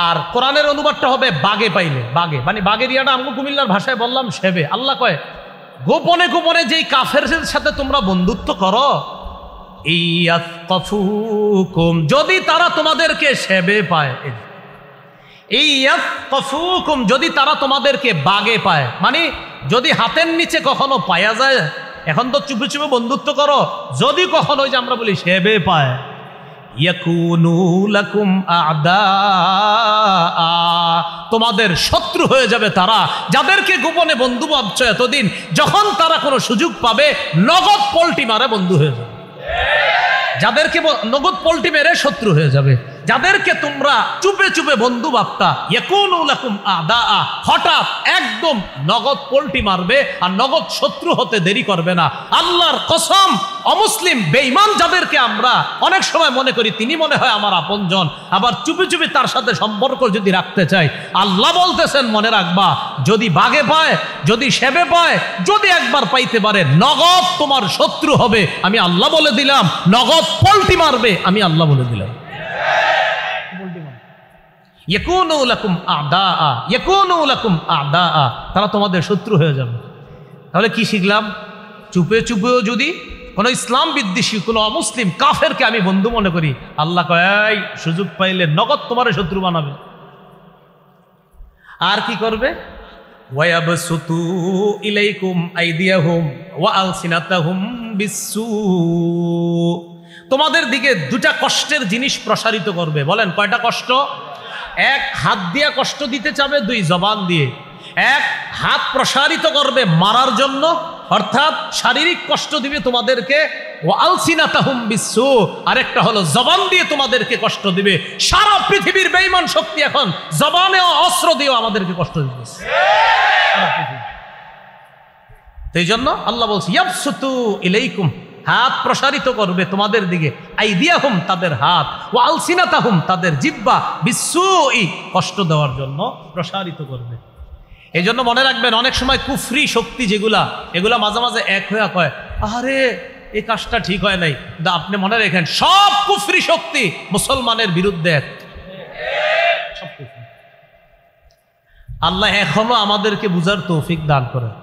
আর কোরআনের অনুবাদটা হবে বাগে পাইলে, বাগে মানে বাগের ইয়াটা আমি কুমিল্লার ভাষায় বললাম সেবে। আল্লাহ কয় গোপনে গোপনে যেই কাফেরদের সাথে তোমরা বন্ধুত্ব করো, ইয়াফকাফুকুম, যদি তারা তোমাদেরকে সেবে পায়, ইয়াফকাফুকুম, যদি তারা তোমাদেরকে বাগে পায়, মানে যদি হাতের নিচে কখনো পায়া যায়, এখন তো চুপে চুপে বন্ধুত্ব করো, যদি কখনো ওই যে আমরা বলি সেবে পায়, ইয়াকুনু লাকুম আ'দা, তোমাদের শত্রু হয়ে যাবে তারা, যাদেরকে গোপনে বন্ধু ভাবছো এতদিন, যখন তারা কোনো সুযোগ পাবে নগদ পল্টি মারে বন্ধু হয়ে যাবে, যাদেরকে নগদ পল্টি মেরে শত্রু হয়ে যাবে, যাদেরকে তোমরা চুপে চুপে বন্ধু ভাবতা, ইয়াকুনু লাকুম আ'দা, হঠাৎ একদম নগদ পল্টি মারবে আর নগদ শত্রু হতে দেরি করবে না। আল্লাহর কসম, অমুসলিম বেঈমান যাদেরকে আমরা অনেক সময় মনে করি তিনি মনে হয় আমার আপনজন, আবার চুপে চুপে তার সাথে সম্পর্ক যদি রাখতে চাই, আল্লাহ বলতেছেন মনে রাখবা, যদি বাগে পায়, যদি সেবে পায়, যদি একবার পাইতে পারে, নগদ তোমার শত্রু হবে, আমি আল্লাহ বলে দিলাম, নগদ পল্টি মারবে, আমি আল্লাহ বলে দিলাম। ইয়াকুনু লাকুম আ'দা, ইয়াকুনু লাকুম আ'দা, তারা তোমাদের শত্রু হয়ে যাবে। তাহলে কি শিখলাম? চুপে চুপেও যদি কোনো ইসলাম বিদ্বেষী কোনো অমুসলিম কাফেরকে আমি বন্ধু মনে করি, আল্লাহ কয় সুযোগ পাইলে নগদ তোমার শত্রু বানাবে। আর কি করবে? ওয়ায়াবসুতু ইলাইকুম আইদিয়াহুম ওয়া আলসিনাতাহুম বিসসু, তোমাদের দিকে দুটা কষ্টের জিনিস প্রসারিত করবে। বলেন কয়টা কষ্ট? এক, হাত দিয়া কষ্ট দিতে চাবে, দুই, জবান দিয়ে। এক, হাত প্রসারিত করবে মারার জন্য, অর্থাৎ শারীরিক কষ্ট দিবে তোমাদেরকে, ওয়া আলসিনাতাহুম বিসসু, আরেকটা হলো জবান দিয়ে তোমাদেরকে কষ্ট দিবে। সারা পৃথিবীর বেঈমান শক্তি এখন জবানে ও অস্ত্র দিয়েও আমাদেরকে কষ্ট দিতেছে। এই জন্য আল্লাহ বলছে ইয়াবসুতু ইলাইকুম, হাত প্রসারিত করবে তোমাদের দিকে, আইদিয়াহুম, তাদের হাত, ও আলসিনাতাহুম, তাদের জিহ্বা, বিসসুই, কষ্ট দেওয়ার জন্য প্রসারিত করবে। এই জন্য মনে রাখবেন, অনেক সময় কুফরি শক্তি যেগুলা, এগুলা মাঝে মাঝে এক হয়ে কয় আরে এই কাজটা ঠিক হয় নাই, কিন্তু আপনি মনে রাখেন সব কুফরি শক্তি মুসলমানের বিরুদ্ধে এক। আল্লাহ এখনো আমাদেরকে বুঝার তৌফিক দান করেন।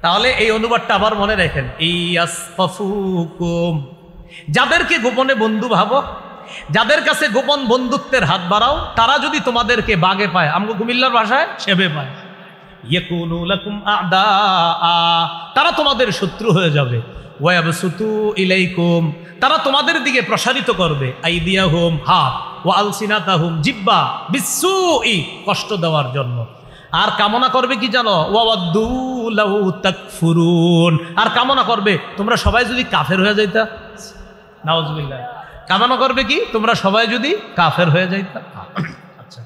তাহলে এই অনুবাদটা আবার মনে রাখেন, ইয়াসফাফুকুম, যাদেরকে গোপনে বন্ধু ভাবো, যাদের কাছে গোপন বন্ধুত্বের হাত বাড়াও, তারা যদি তোমাদেরকে বাগে পায়, আমগো কুমিল্লার ভাষায় সেবে পায়, ইয়াকুনু লাকুম আ'দা, তারা তোমাদের শত্রু হয়ে যাবে। ওয়ায়াবসুতু ইলাইকুম, তারা তোমাদের দিকে প্রসারিত করবে, আইদিয়াহুম, হাত, ওয়া আলসিনাতাহুম, জিহ্বা, বিসসুই, কষ্ট দেওয়ার জন্য। আর কামনা করবে কি জানো? ওয়াওয়াদ্দু লাউ তাকফুরুন, আর কামনা করবে তোমরা সবাই যদি কাফের হয়ে যাইতা। নাউজুবিল্লাহ। কামনা করবে কি? তোমরা সবাই যদি কাফের হয়ে যাইতা। আচ্ছা,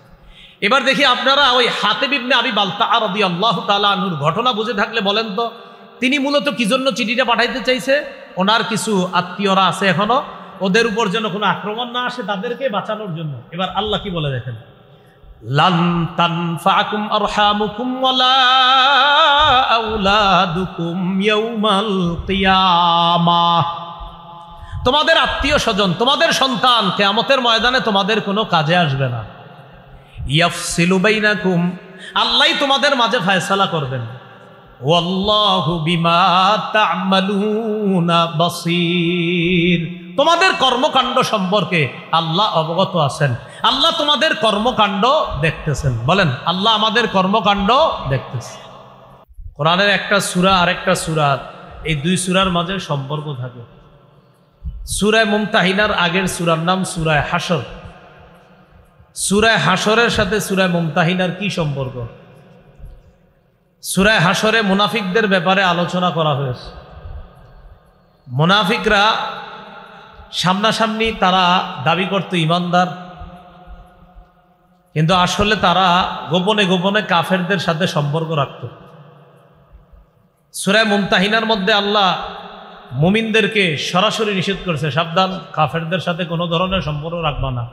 এবার দেখি আপনারা ওই হাতেব ইবনে আবি বালতাআ রাদিয়াল্লাহু তাআলা আনহুর ঘটনা বুঝে থাকলে বলেন তো, তিনি মূলত কি জন্য চিঠিটা পাঠাইতে চাইছে? ওনার কিছু আত্মীয়রা আছে এখনো, ওদের উপর যেন কোনো আক্রমণ না আসে, তাদেরকে বাঁচানোর জন্য। এবার আল্লাহ কি বলে দেখেন, লান তানফাকুম আরহামুকুম ওয়ালা আওলাদুকুম ইয়াউমাল কিয়ামাহ, তোমাদের আত্মীয় স্বজন, তোমাদের সন্তান কিয়ামতের ময়দানে তোমাদের কোনো কাজে আসবে না। ইয়াফসিলু বাইনাকুম, আল্লাহ তোমাদের মাঝে ফয়সালা করবেন। ওয়াল্লাহু বিমা তা'মালুনা বাসীর, তোমাদের কর্মকাণ্ড সম্পর্কে আল্লাহ অবগত আছেন। আল্লাহ তোমাদের কর্মকাণ্ড দেখতেছেন। বলেন আল্লাহ আমাদের কর্মকাণ্ড দেখতেছে। কোরআনের একটা সূরা আরেকটা সূরা, এই দুই সূরার মাঝে সম্পর্ক থাকে। সূরা মুমতাহিনার আগের সূরার নাম সূরা হাশর। সূরা হাশরের সাথে সূরা মুমতাহিনার কি সম্পর্ক? সূরা হাশরে মুনাফিকদের ব্যাপারে আলোচনা করা হয়েছে। মুনাফিকরা সামনাসামনি তারা দাবি করত ইমানদার, কিন্তু আসলে তারা গোপনে গোপনে কাফেরদের সাথে সম্পর্ক রাখত। সূরা মুমতাহিনার মধ্যে আল্লাহ মুমিনদেরকে সরাসরি নিষেধ করেছে, সাবধান, কাফেরদের সাথে কোনো ধরনের সম্পর্ক রাখবা না,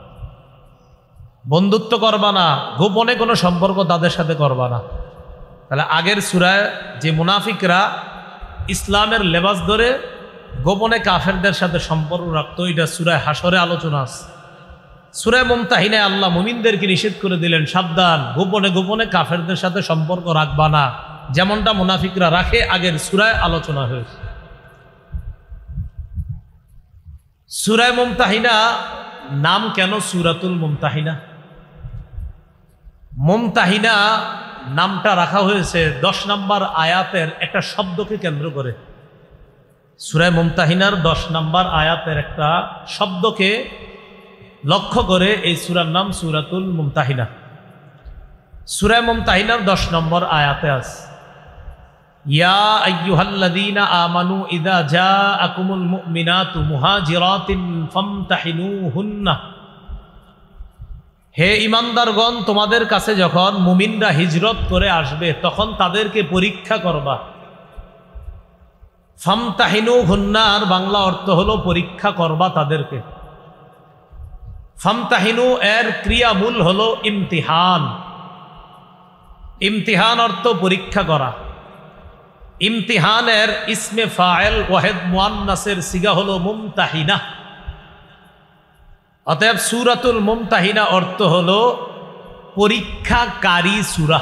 বন্ধুত্ব করবা না, গোপনে কোনো সম্পর্ক তাদের সাথে করবা না। তাহলে আগের সূরায় যে মুনাফিকরা ইসলামের লেবাস ধরে গোপনে কাফেরদের সাথে সম্পর্ক রাখত, এটা সূরা হাশরে আলোচনা আছে। সূরা মুমতাহিনায় আল্লাহ মুমিনদেরকে নিষেধ করে দিলেন, সাবধান, গোপনে গোপনে কাফেরদের সাথে সম্পর্ক রাখবা না, যেমনটা মুনাফিকরা রাখে। আগের সূরায় আলোচনা হয়েছে। সূরা মুমতাহিনা নাম কেন সূরাতুল মুমতাহিনা? মুমতাহিনা নামটা রাখা হয়েছে 10 নম্বর আয়াতের একটা শব্দকে কেন্দ্র করে। সূরা মুমতাহিনার 10 নম্বর আয়াতের একটা শব্দকে লক্ষ্য করে এই সূরার নাম সূরাতুল মুমতাহিনা। সূরা মুমতাহিনার 10 নম্বর আয়াতে আছে, ইয়া আইয়ুহাল্লাযীনা আমানু ইযা জাআকুমুল মুমিনাতু মুহাজিরাতিন ফামতাহিনুহুন্না। হে ঈমানদারগণ, তোমাদের কাছে যখন মুমিনরা হিজরত করে আসবে তখন তাদেরকে পরীক্ষা করবা। ফামতাহিনুহুন্নার বাংলা অর্থ হলো পরীক্ষা করবা তাদেরকে। ফামতাহিনু এর ক্রিয়ামূল হলো ইমতিহান। ইমতিহান অর্থ পরীক্ষা করা। ইমতিহানের ইসমে ফাইল ওয়াহিদ মুআন্নাসের সিগা হলো মুমতাহিনা। অতএব সূরাতুল মুমতাহিনা অর্থ হলো পরীক্ষাকারী সূরা।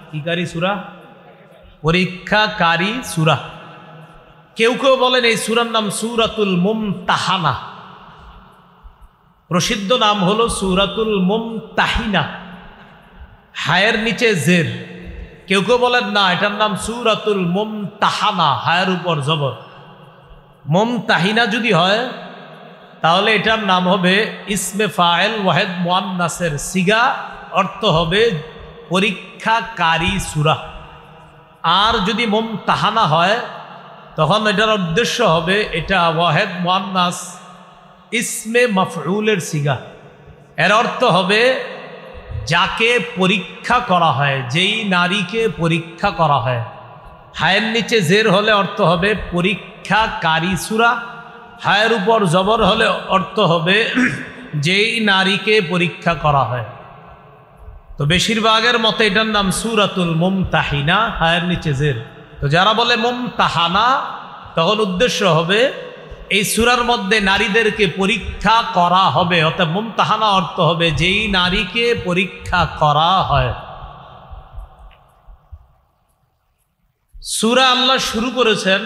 কি কারী সূরা? পরীক্ষাকারী সূরা। কেউ কেউ বলেন এই সূরার নাম সূরাতুল মুমতাহানা। প্রসিদ্ধ নাম হলো সূরাতুল মুমতাহিনা, হায়ের নিচে জের। কেউ কেউ বলেন না, এটার নাম সূরাতুল মুমতাহানা, হায়ের উপর জবর। মুমতাহিনা যদি হয় তাহলে এটার নাম হবে ইসমে ফাইল ওয়াহিদ মুআন্নাসের সিগা, অর্থ হবে পরীক্ষাকারী সূরা। আর যদি মুমতাহানা হয় তখন এটার উদ্দেশ্য হবে এটা ওয়াহিদ মুআন্নাস ইসমে মাফউলের সিগা। এর অর্থ হবে যাকে পরীক্ষা করা হয়, যেই নারীকে পরীক্ষা করা হয়। হায়ের নিচে জের হলে অর্থ হবে পরীক্ষাকারী সূরা, হায়ের উপর জবর হলে অর্থ হবে যেই নারীকে পরীক্ষা করা হয়। তো বেশিরভাগের মতে এটার নাম সূরাতুল মুমতাহিনা, হায়ের নিচে জের। তো যারা বলে মুমতাহানা তখন উদ্দেশ্য হবে এই সূরার মধ্যে নারীদেরকে পরীক্ষা করা হবে। অর্থাৎ মুমতাহানা অর্থ হবে যেই নারীকে পরীক্ষা করা হয়। সূরা আল্লাহ শুরু করেছেন,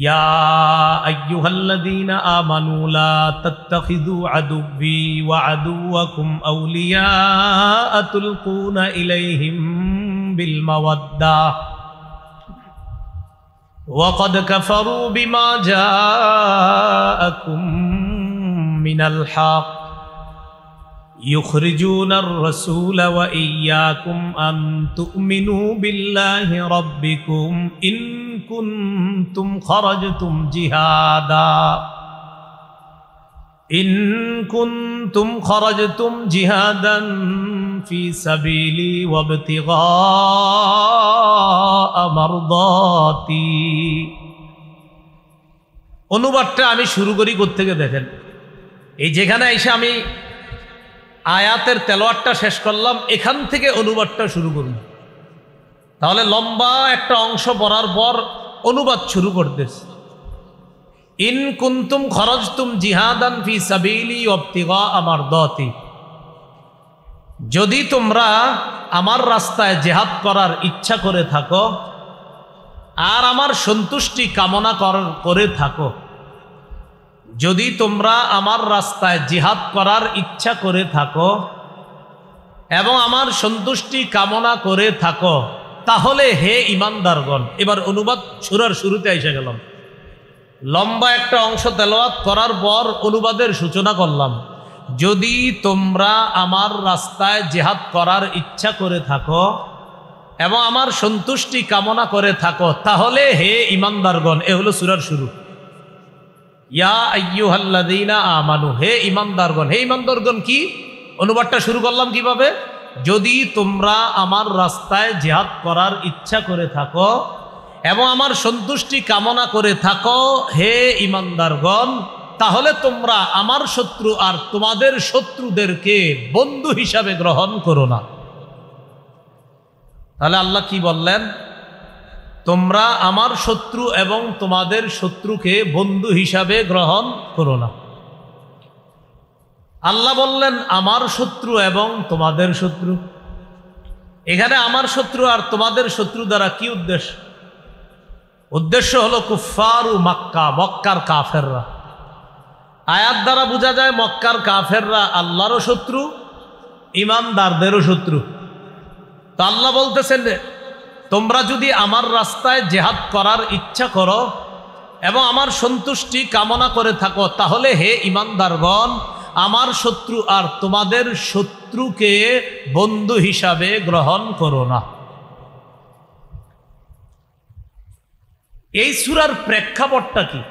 ইয়া আইয়ুহাল্লাযীনা আমানু লা তাত্তাখিযু আদুব্বি ওয়া আদুওয়াকুম আউলিয়া তুলকুনা ইলাইহিম বিল মাওয়াদ্দা وقد كفروا بما جاءكم من الحق يخرجون الرسول وإياكم أن تؤمنوا بالله ربكم إن كنتم خرجتم جهادا في سبيلي وابتغاء مرضاتي। অনুবাদটা আমি শুরু করি কোত্থেকে দেখেন। এই যেখানে এসে আমি আয়াতের তেলাওয়াতটা শেষ করলাম, এখান থেকে অনুবাদটা শুরু করুন। তাহলে লম্বা একটা অংশ পড়ার পর অনুবাদ শুরু করতেছে। ইন কুনতুম খরজতুম জিহাদান ফি সাবিলি ওয়াবতিগা মারদাতি। যদি তোমরা আমার রাস্তায় জিহাদ করার ইচ্ছা করে থাকো আর আমার সন্তুষ্টি কামনা করে থাকো, যদি তোমরা আমার রাস্তায় জিহাদ করার ইচ্ছা করে থাকো এবং আমার সন্তুষ্টি কামনা করে থাকো, তাহলে হে ঈমানদারগণ। এবার অনুবাদ সূরার শুরুতে এসে গেলাম। লম্বা একটা অংশ তেলাওয়াত করার পর অনুবাদের সূচনা করলাম। যদি তোমরা আমার রাস্তায় জিহাদ করার ইচ্ছা করে থাকো এবং আমার সন্তুষ্টি কামনা করে থাকো, তাহলে হে ঈমানদারগণ। এ হলো সূরার শুরু। ইয়া আইয়ুহাল্লাযীনা আমানু, হে ঈমানদারগণ। হে ঈমানদারগণ কি? অনুবাদটা শুরু করলাম কিভাবে? যদি তোমরা আমার রাস্তায় জিহাদ করার ইচ্ছা করে থাকো এবং আমার সন্তুষ্টি কামনা করে থাকো, হে ঈমানদারগণ, তাহলে তোমরা আমার শত্রু আর তোমাদের শত্রুদেরকে বন্ধু হিসাবে গ্রহণ করো না। তাহলে আল্লাহ কি বললেন? তোমরা আমার শত্রু এবং তোমাদের শত্রুকে বন্ধু হিসাবে গ্রহণ করো না। আল্লাহ বললেন আমার শত্রু এবং তোমাদের শত্রু। এখানে আমার শত্রু আর তোমাদের শত্রু দ্বারা কি উদ্দেশ্য? উদ্দেশ্য হলো কুফফারু মক্কা, মক্কার কাফেররা। আয়াত দ্বারা বোঝা যায় মক্কার কাফেররা আল্লাহরও শত্রু, ঈমানদারদেরও শত্রু। তো আল্লাহ বলতেছেন তোমরা যদি আমার রাস্তায় জিহাদ করার ইচ্ছা করো এবং আমার সন্তুষ্টি কামনা করে থাকো, তাহলে হে ঈমানদারগণ আমার শত্রু আর তোমাদের শত্রুকে বন্ধু হিসাবে গ্রহণ করো না। এই সূরার প্রেক্ষাপটটা কি?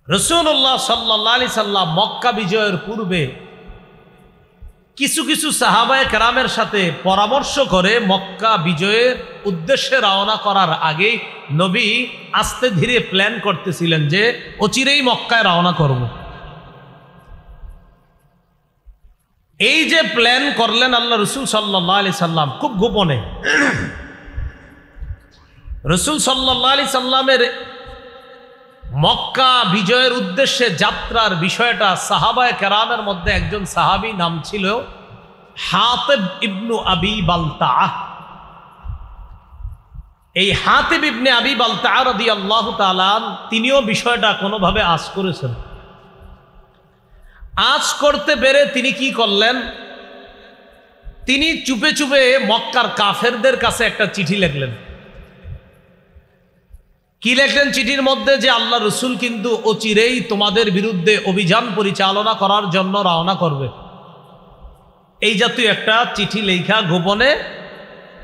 রাসূলুল্লাহ সাল্লাল্লাহু আলাইহি সাল্লাম মক্কা বিজয়ের পূর্বে কিছু কিছু সাহাবায়ে কেরামের সাথে পরামর্শ করে মক্কা বিজয়ের উদ্দেশ্যে রওনা করার আগে নবী আস্তে ধীরে প্ল্যান করতেছিলেন যে অচিরেই মক্কায় রওনা করব। এই যে প্ল্যান করলেন আল্লাহ রাসূল সাল্লাল্লাহু আলাইহি সাল্লাম খুব গোপনে। রাসূল সাল্লাল্লাহু আলাইহি সাল্লামের মক্কা বিজয়ের উদ্দেশ্যে যাত্রার বিষয়টা সাহাবায়ে কেরামের মধ্যে একজন সাহাবী নাম ছিল হাতিব ইবনু আবি বালতাআহ। এই হাতিব ইবনে আবি বালতাআহ রাদিয়াল্লাহু তাআলা তিনিও বিষয়টা কোনোভাবে আঁচ করেছেন। আঁচ করতে পেরে তিনি কি করলেন? তিনি চুপে চুপে মক্কার কাফেরদের কাছে একটা চিঠি লিখলেন। কি লেখলেন চিঠির মধ্যে? যে আল্লাহ রসুল কিন্তু অচিরেই তোমাদের বিরুদ্ধে অভিযান পরিচালনা করার জন্য রওনা করবে। এই জাতীয় একটা চিঠি লেখা গোপনে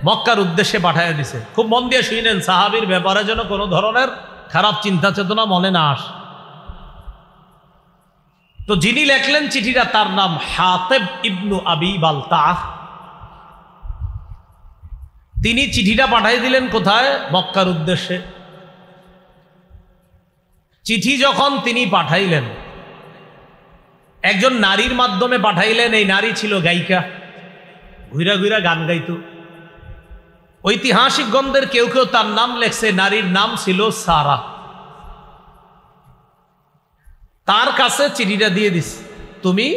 মক্কার উদ্দেশ্যে পাঠাইয়া দিছে। খুব মন দিয়ে শুনেন, সাহাবীর ব্যাপারে যেন কোনো ধরনের খারাপ চিন্তা চেতনা মনে না আসে। তো যিনি লেখলেন চিঠিটা তার নাম হাতিব ইবনু আবি বালতাআহ। তিনি চিঠিটা পাঠাই দিলেন কোথায়? মক্কার উদ্দেশ্যে। চিঠি যখন তিনি পাঠাইলেন, একজন নারীর মাধ্যমে পাঠাইলেন। এই নারী ছিল গায়িকা, ঘুরা ঘুরা গান গাইত। ঐতিহাসিক গ্রন্থের কেউ কেউ তার নাম লেখছে, নারীর নাম ছিল সারা। তার কাছে চিঠিটা দিয়ে দিস, তুমি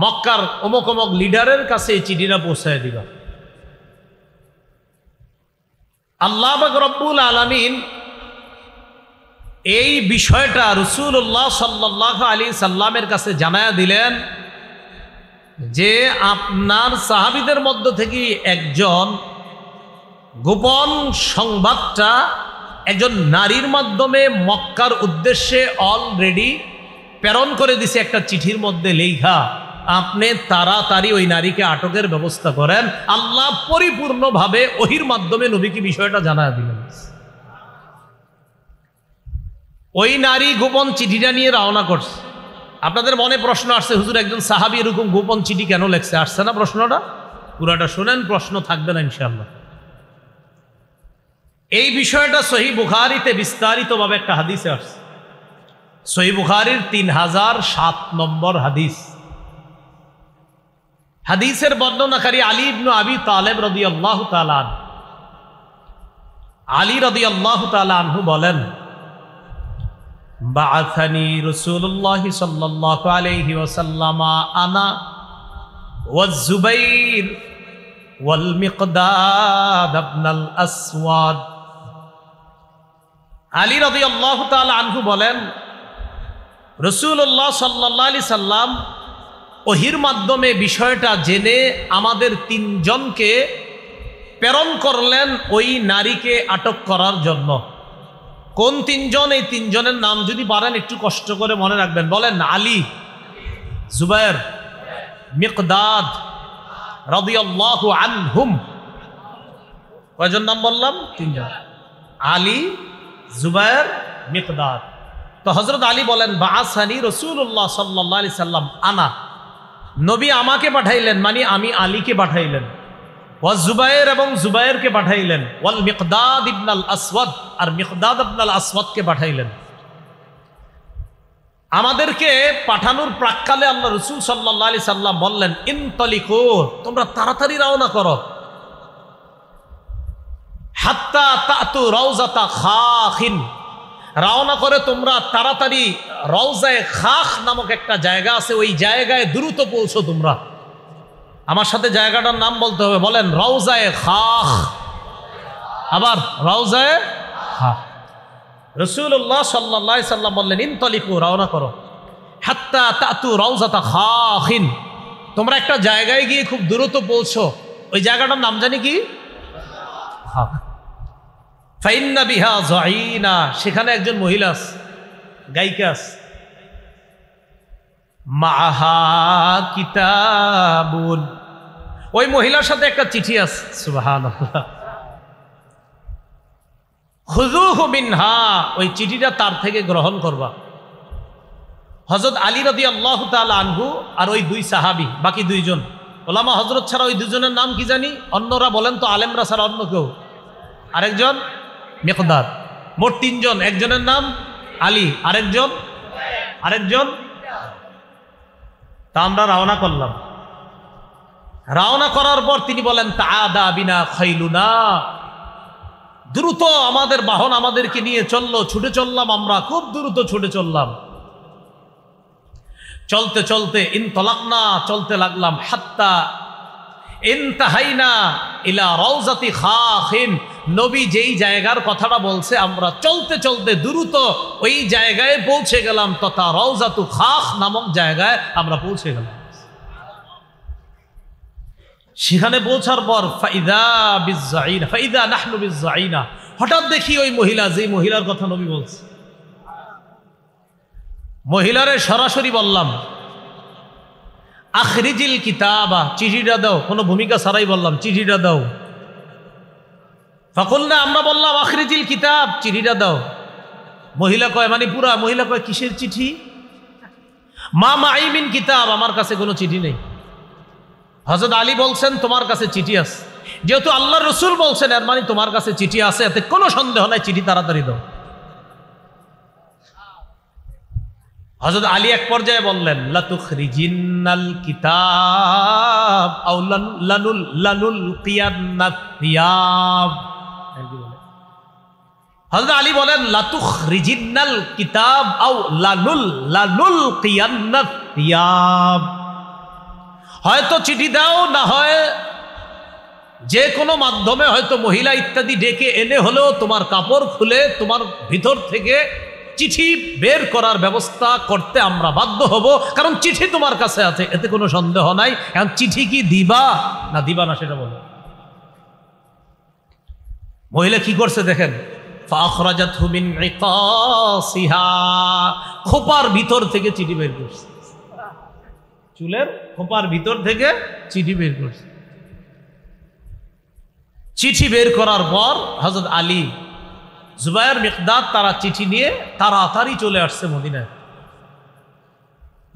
মক্কার অমুক অমুক লিডারের কাছে এই চিঠিটা পৌঁছায় দিবা। আল্লাহ পাক রব্বুল আলামিন এই বিষয়টা রাসূলুল্লাহ সাল্লাল্লাহু আলাইহি সাল্লামের কাছে জানায়া দিলেন যে আপনার সাহাবীদের মধ্য থেকে একজন গোপন সংবাদটা একজন নারীর মাধ্যমে মক্কার উদ্দেশ্যে অলরেডি প্রেরণ করে দিছে একটা চিঠির মধ্যে লেখা। আপনি তাড়াতাড়ি ওই নারীকে আটকের ব্যবস্থা করেন। আল্লাহ পরিপূর্ণভাবে ওহির মাধ্যমে নবীকে বিষয়টা জানায়া দিলেন। ওই নারী গোপন চিঠিটা নিয়ে রওনা করছে। আপনাদের মনে প্রশ্ন আসছে, হুজুর একজন সাহাবী এরকম গোপন চিঠি কেন লেখছে? আসছে না প্রশ্নটা? পুরাটা শুনেন, প্রশ্ন থাকবে না ইনশাআল্লাহ। এই বিষয়টা সহিহ বুখারীতে বিস্তারিতভাবে একটা হাদিসে আসছে। সহিহ বুখারীর 3007 নম্বর হাদিস। হাদিসের বর্ণনাকারী আলী ইবনে আবি তালেব রাদিয়াল্লাহু তাআলা আনহু। আলী রাদিয়াল্লাহু তাআলা আনহু বলেন, বাআসানি রাসূলুল্লাহ সাল্লাল্লাহু আলাইহি ওয়াসাল্লাম আনা ওয়াজ জুবাইর ওয়াল মিকদাদ ইবনুল আসওয়াদ। আলী রাদিয়াল্লাহু তাআলা আনহু বলেন, রাসূলুল্লাহ সাল্লাল্লাহু আলাইহি সাল্লাম ওহির মাধ্যমে বিষয়টা জেনে আমাদের তিনজনকে প্রেরণ করলেন ওই নারীকে আটক করার জন্য। কোন তিনজন? এই তিনজনের নাম যদি পারেন একটু কষ্ট করে মনে রাখবেন। বলেন, আলী, জুবাইর, মিকদাদ রাদিয়াল্লাহু আনহুম। কয়জন নাম বললাম? তিনজন, আলী, জুবাইর, মিকদাদ। তো হযরত আলী বলেন, বাআসানি রাসূলুল্লাহ সাল্লাল্লাহু আলাইহি সাল্লাম আনা, নবী আমাকে পাঠাইলেন, মানে আমি আলীকে পাঠাইলেন। ওয়াজ জুবাইর, এবং জুবাইরকে পাঠাইলেন। ওয়াল মিকদাদ ইবনুল আসওয়াদ, আর মিকদাদ ইবনুল আসওয়াদকে পাঠাইলেন। আমাদেরকে পাঠানোর প্রাক্কালে আল্লাহ রাসূল সাল্লাল্লাহু আলাইহি সাল্লাম বললেন, ইনতালিকু, তোমরা তাড়াতাড়ি রওনা করো। হাত্তা তাতু রাউজাতা খাখিন, রওনা করে তোমরা তাড়াতাড়ি রওজায়ে খাখ নামক একটা জায়গা আছে, ওই জায়গায় দ্রুত পৌঁছো তোমরা। আমার সাথে জায়গাটার নাম বলতে হবে, বলেন রওজায়ে খাখ, আবার রওজায়ে খাখ। রাসূলুল্লাহ সাল্লাল্লাহু আলাইহি সাল্লাম বললেন ইনতালিকু, রওনা করো, হাত্তা তাতু রাউজাতা খাখিন, তোমরা একটা জায়গায় গিয়ে খুব দ্রুত পৌঁছো। ওই জায়গাটার নাম জানি কি? খাখ। ফাইন্না বিহা যাইনা, সেখানে একজন মহিলা আছে, গায়িকা আছে, মাহা কিতাবুন, ওই মহিলার সাথে একটা চিঠি আছে। সুবহানাল্লাহ। খুযুহু মিনহা, ওই চিঠিটা তার থেকে গ্রহণ করবা। হযরত আলী রাদিয়াল্লাহু তাআলা আনহু আর ওই দুই সাহাবী, বাকি দুইজন ওলামা হযরত ছাড়া ওই দুজনের নাম কি জানি? অন্যরা বলেন তো, আলেমরা ছাড়া অন্য কেউ? আরেকজন মিকদাদ, মোট তিনজন। একজনের নাম আলী, আরেকজন তা আমরা রওনা করলাম। রওনা করার পর তিনি বলেন তাআদা বিনা খাইলুনা, দ্রুত আমাদের বাহন আমাদেরকে নিয়ে চললো, ছুটে চললাম, আমরা খুব দ্রুত ছুটে চললাম। চলতে চলতে ইনতলাকনা, চলতে লাগলাম, হাত্তা ইনতাহাইনা ইলা রাউজাতি খাখিন, নবী যেই জায়গার কথাটা বলছে আমরা চলতে চলতে দ্রুত ওই জায়গায় পৌঁছে গেলাম, তথা রাউজাতু খাখ নামক জায়গায় আমরা পৌঁছে গেলাম। সেখানে পৌঁছার পর ফাইদা বিজ্জাইনা, ফাইদা নাহনু বিজ্জাইনা, হঠাৎ দেখি ওই মহিলা, যেই মহিলার কথা নবী বলছে, মহিলারে সরাসরি বললাম আখরিজিল কিতাবা, চিঠিটা দাও, কোনো ভূমিকা ছাড়াই বললাম চিঠিটা দাও। ফাকুলনা, আমরা বললাম আখরিজিল কিতাব, চিঠিটা দাও। মহিলা কয়, মানে পুরা মহিলা কয় কিসের চিঠি? মা মাই মিন কিতাব, আমার কাছে কোনো চিঠি নেই। হযরত আলী বলছেন তোমার কাছে চিঠি আছে, যেহেতু আল্লাহর রাসূল বলছেন এর মানে তোমার কাছে চিঠি আছে, এতে কোনো সন্দেহ নাই, চিঠি তাড়াতাড়ি দাও। হযরত আলী এক পর্যায়ে বললেন লাতুখরিজিন্নাল কিতাব আও লানুলকিয়ান্নাত থিয়াব। হযরত আলী বলেন লাতুখরিজিন্নাল কিতাব আও লানুলকিয়ান্নাত থিয়াব, হয়তো চিঠি দাও, না হয় যে কোনো মাধ্যমে হয়তো মহিলা ইত্যাদি ডেকে এনে হলেও তোমার কাপড় খুলে তোমার ভিতর থেকে চিঠি বের করার ব্যবস্থা করতে আমরা বাধ্য হব, কারণ চিঠি তোমার কাছে আছে, এতে কোনো সন্দেহ নাই। এখন চিঠি কি দিবা না দিবা না সেটা বলো। মহিলা কি করছে দেখেন, ফাখরাজাতহু মিন ইকাসিহা, খোপার ভিতর থেকে চিঠি বের করছে, চুলের খোপার ভিতর থেকে চিঠি বের করছে। চিঠি বের করার পর হযরত আলী, জুবায়ের, মিকদাদ তারা চিঠি নিয়ে তাড়াতাড়ি চলে আসছে মদিনায়।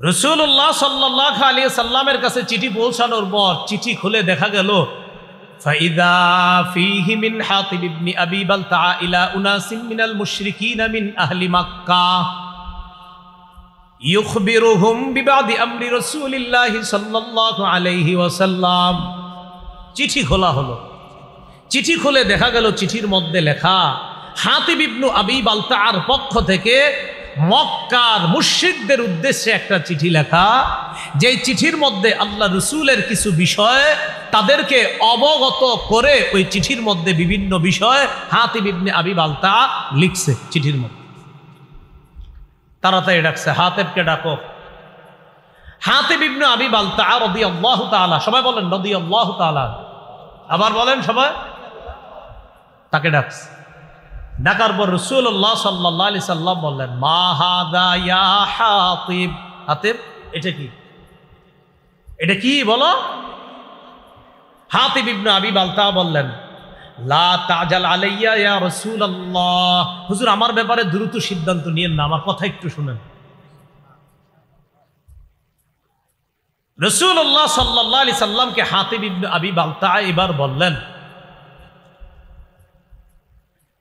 রাসূলুল্লাহ সাল্লাল্লাহু আলাইহি সাল্লামের কাছে চিঠি পৌঁছানোর পর চিঠি খুলে দেখা গেল ফাইদা ফীহি মিন হাতিব ইবনে আবি বালতা ইলা উনাসিন মিনাল মুশরিকিন মিন আহলি মক্কাহ ইউখবিরুহুম বিবাদি আমরি রাসূলিল্লাহি সাল্লাল্লাহু আলাইহি ওয়াসাল্লাম। চিঠি খোলা হলো, চিঠি খুলে দেখা গেল চিঠির মধ্যে লেখা হাতিব ইবনে আবি বালতার পক্ষ থেকে মক্কার মুশরিকদের উদ্দেশ্যে একটা চিঠি লেখা, যে চিঠির মধ্যে আল্লাহ রাসূলের কিছু বিষয় তাদেরকে অবগত করে ওই চিঠির মধ্যে বিভিন্ন বিষয় হাতিব ইবনে আবি বালতা লিখছে চিঠির মধ্যে। তাড়াতাড়ি ডাকছে, হাতিবকে ডাকো। হাতিব ইবনে আবি বালতা রাদিয়াল্লাহু তাআলা, সবাই বলেন রাদিয়াল্লাহু তাআলা, আবার বলেন সবাই, তাকে ডাকছে। ডাকার পর রাসূলুল্লাহ সাল্লাল্লাহু আলাইহি সাল্লাম বললেন মা হাদা ইয়া হাতিব, হাতিব এটা কি, এটা কি বলো। হাতিব ইবনে আবি বালতা বললেন লা তাজাল আলাইয়া ইয়া রাসূলুল্লাহ, হুজুর আমার ব্যাপারে দ্রুত সিদ্ধান্ত নিয়েন না, আমার কথা একটু শুনেন। রাসূলুল্লাহ সাল্লাল্লাহু আলাইহি সাল্লামকে হাতিব ইবনে আবি বালতা এবার বললেন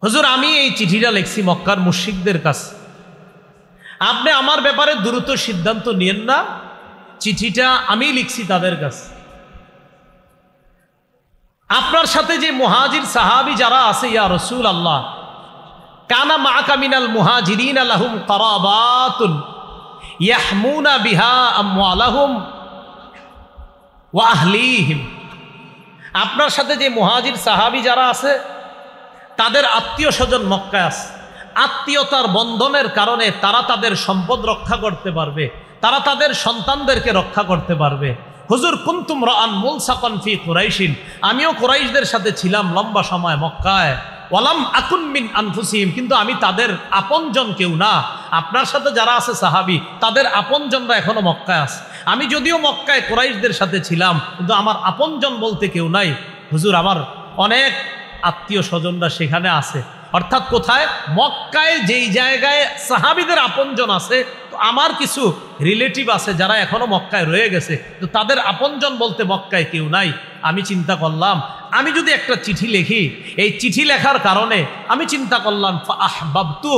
হুজুর আমি এই চিঠিটা লিখছি মক্কার মুশরিকদের কাছে, আপনি আমার ব্যাপারে দ্রুত সিদ্ধান্ত নিয়েন না, চিঠিটা আমি লিখছি তাদের কাছে। আপনার সাথে যে মুহাজির সাহাবী যারা আছে ইয়া রাসূলুল্লাহ, কানা মাআকা মিনাল মুহাজিরিন লাহুম কারাবাতুন ইয়াহমুনা বিহা আমওয়ালাহুম ওয়া আহলিহিম। আপনার সাথে যে মুহাজির সাহাবী যারা আছে তাদের আত্মীয় স্বজন মক্কায় আছে। আত্মীয়তার বন্ধনের কারণে তারা তাদের সম্পদ রক্ষা করতে পারবে, তারা তাদের সন্তানদেরকে রক্ষা করতে পারবে। হুজুর কুনতুম রাআন মুলসাকান ফি কুরাইশিন, আমিও কুরাইশদের সাথে ছিলাম লম্বা সময় মক্কায়। ওয়ালাম আকুন মিন আনফুসিহিম, কিন্তু আমি তাদের আপনজন কেউ না। আপনার সাথে যারা আছে সাহাবী, তাদের আপনজনরা এখনো মক্কায় আছে। আমি যদিও মক্কায় কুরাইশদের সাথে ছিলাম, কিন্তু আমার আপনজন বলতে কেউ নাই। হুজুর আমার অনেক আত্মীয় স্বজনরা সেখানে আছে। অর্থাৎ কোথায়? মক্কায় যেই জায়গায় সাহাবীদের আপনজন আছে, তো আমার কিছু রিলেটিভ আছে যারা এখনো মক্কায় রয়ে গেছে, তো তাদের আপনজন বলতে মক্কায় কেউ নাই। আমি চিন্তা করলাম আমি যদি একটা চিঠি লিখি, এই চিঠি লেখার কারণে আমি চিন্তা করলাম ফাআহবাবতু,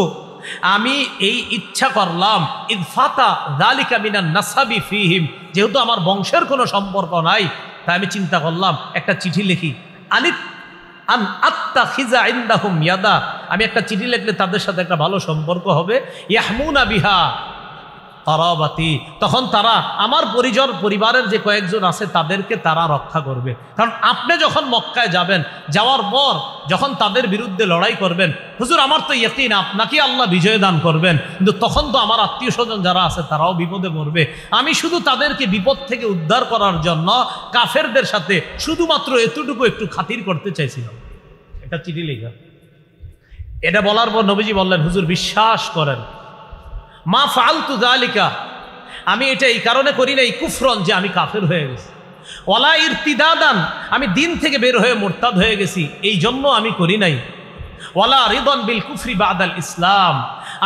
আমি এই ইচ্ছা করলাম ইদফাতা যালিকা মিনান নাসাবি ফিহিম, যেহেতু আমার বংশের কোনো সম্পর্ক নাই, তাই আমি চিন্তা করলাম একটা চিঠি লিখি। আমি একটা চিঠি লিখলে তাদের সাথে একটা ভালো সম্পর্ক হবে। ইয়াহমুনা বিহা কারাবাতি, তখন তারা আমার পরিবারের যে কয়েকজন আছে তাদেরকে তারা রক্ষা করবে। কারণ আপনি যখন মক্কায় যাবেন, যাওয়ার পর যখন তাদের বিরুদ্ধে লড়াই করবেন, হুজুর আমার তো ইয়াকিন আপনাকে আল্লাহ বিজয় দান করবেন, কিন্তু তখন তো আমার আত্মীয় স্বজন যারা আছে তারাও বিপদে পড়বে। আমি শুধু তাদেরকে বিপদ থেকে উদ্ধার করার জন্য কাফেরদের সাথে শুধুমাত্র এতটুকু একটু খাতির করতে চাইছিলাম। একটা চিঠি লেখা। এটা বলার পর নবীজি বললেন, হুজুর বিশ্বাস করেন, মা ফালতু যালিকা, আমি এটা এই কারণে করি নাই কুফরন, যে আমি কাফের হয়ে গেছি, ওয়ালা ইরতিদাদান, আমি দিন থেকে বের হয়ে মুরতাদ হয়ে গেছি, এই জন্য আমি করি নাই, ওয়ালা রিদন বিল কুফরি বাদাল ইসলাম,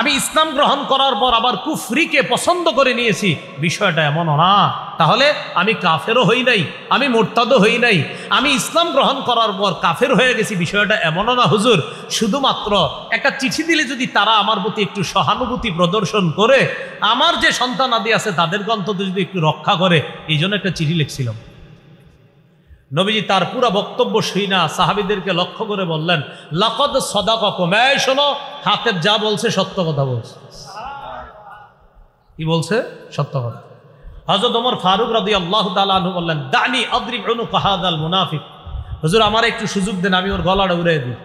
আমি ইসলাম গ্রহণ করার পর আবার কুফরিকে পছন্দ করে নিয়েছি, বিষয়টা এমনও না। তাহলে আমি কাফেরও হই নাই, আমি মুরতাদও হই নাই, আমি ইসলাম গ্রহণ করার পর কাফের হয়ে গেছি, বিষয়টা এমনও না হুজুর। শুধুমাত্র একটা চিঠি দিলে যদি তারা আমার প্রতি একটু সহানুভূতি প্রদর্শন করে, আমার যে সন্তানাদি আছে তাদেরকে অন্তত যদি একটু রক্ষা করে, এই জন্য একটা চিঠি লিখছিলাম। নবীজি তার পুরো বক্তব্য শুনা সাহাবীদেরকে লক্ষ্য করে বললেন, লাকাদ সাদাকাকুম, এই শোনো, হাতেব যা বলছে সত্য কথা বলছে। কি বলছে? সত্য কথা। হযরত ওমর ফারুক রাদিয়াল্লাহু তাআলা আনহু বললেন, দানি আদরিব উনুকা হাযাল মুনাফিক, হুজুর আমার একটু সুযোগ দেন, আমি ওর গলাটা উড়িয়ে দিই।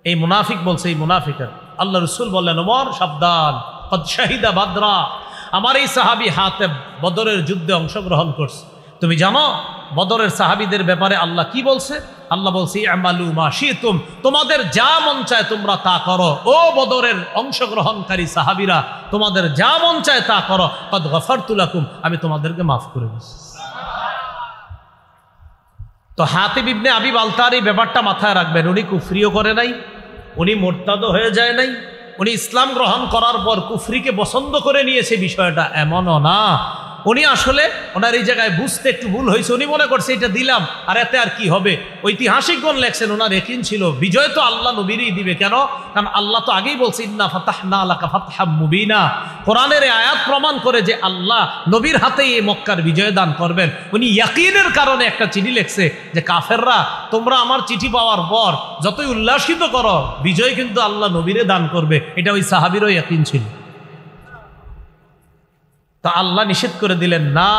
এই মুনাফিক বলছে, এই মুনাফিকের। আল্লাহ রাসূল বললেন, ওমর সাবধান, কদ শাহিদা বাদরা, আমার এই সাহাবী হাতেব বদরের যুদ্ধে অংশগ্রহণ করছে। তুমি জানো বদরের সাহাবীদের ব্যাপারে আল্লাহ কি বলছে? আল্লাহ বলছে, আমালু মা শিতুম, তোমাদের যা মন চায় তোমরা তা করো। ও বদরের অংশগ্রহণকারী সাহাবীরা, তোমাদের যা মন চায় তা করো। কদ গফারতু লাকুম, আমি তোমাদেরকে মাফ করে দিয়েছি। তো হাতিব ইবনে আবি বালতার এই ব্যাপারটা মাথায় রাখবেন। উনি কুফরিও করে নাই, উনি মুরতাদও হয়ে যায় নাই, উনি ইসলাম গ্রহণ করার পর কুফরিকে পছন্দ করে নিয়েছে, বিষয়টা এমনও না। উনি আসলে ওনার এই জায়গায় বুঝতে একটু ভুল হয়েছে। উনি মনে করছে এটা দিলাম আর এতে আর কি হবে। ঐতিহাসিকগণ লেখছেন ওনার ইয়াকিন ছিল বিজয় তো আল্লাহ নবীরই দিবে। কেন? কারণ আল্লাহ তো আগেই বলছে, ইন্না ফাতাহনা লাকা ফাতহাম মুবিনা। কোরআনের এই আয়াত প্রমাণ করে যে আল্লাহ নবীর হাতেই এই মক্কার বিজয় দান করবেন। উনি ইয়াকিনের কারণে একটা চিঠি লিখছে যে কাফেররা, তোমরা আমার চিঠি পাওয়ার পর যতই উল্লাসিত করো, বিজয় কিন্তু আল্লাহ নবীরে দান করবে। এটা ওই সাহাবীরও ইয়াকিন ছিল। তা আল্লাহ নিষেধ করে দিলেন, না,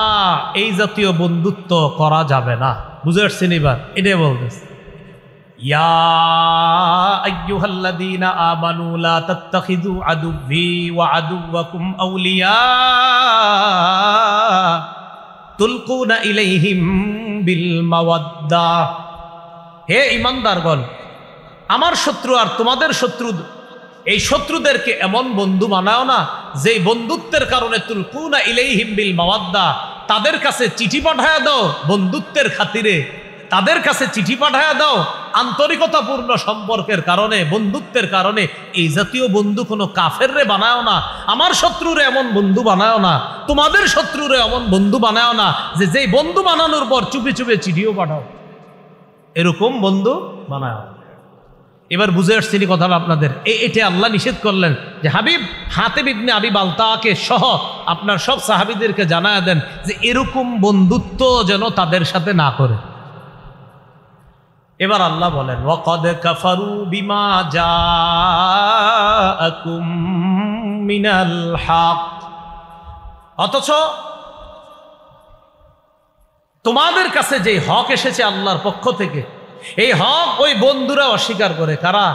এই জাতীয় বন্ধুত্ব করা যাবে না। বুঝে আসছেন? এবার এটাই বলতেছে, ইয়া আইয়ুহাল্লাযীনা আমানু লা তাত্তাখিযু আদুব্বি ওয়া আদুওয়াকুম আউলিয়া তুলকুনা ইলাইহিম বিল মাওয়াদ্দা। হে ঈমানদারগণ, আমার শত্রু আর তোমাদের শত্রু, এই শত্রুদেরকে এমন বন্ধু বানাও না যে বন্ধুত্বের কারণে তুলকুনা ইলাইহিম বিল মাওয়াদ্দা, তাদের কাছে চিঠি পাঠায়া দাও বন্ধুত্বের খাতিরে, তাদের কাছে চিঠি পাঠায়া দাও আন্তরিকতাপূর্ণ সম্পর্কের কারণে, বন্ধুত্বের কারণে। এই জাতীয় বন্ধু কোনো কাফেররে বানাও না। আমার শত্রুরে এমন বন্ধু বানাও না, তোমাদের শত্রুরে এমন বন্ধু বানাও না যে যেই বন্ধু বানানোর পর চুপে চুপে চিঠিও পাঠাও। এরকম বন্ধু বানাও। এবার বুঝে আসছি কথাটা আপনাদের। এটা আল্লাহ নিষেধ করলেন যে হাবিব হাতিব ইবনে আবি বালতাকে সহ আপনার সব সাহাবীদেরকে জানায় দেন যে এরকম বন্ধুত্ব যেন তাদের সাথে না করে। এবার আল্লাহ বলেন ওয়াকাদ কাফারু বিমা জাআকুম মিনাল হক, অথচ তোমাদের কাছে যে হক এসেছে আল্লাহর পক্ষ থেকে, এই হক ওই বন্ধুরা অস্বীকার করে। কারা?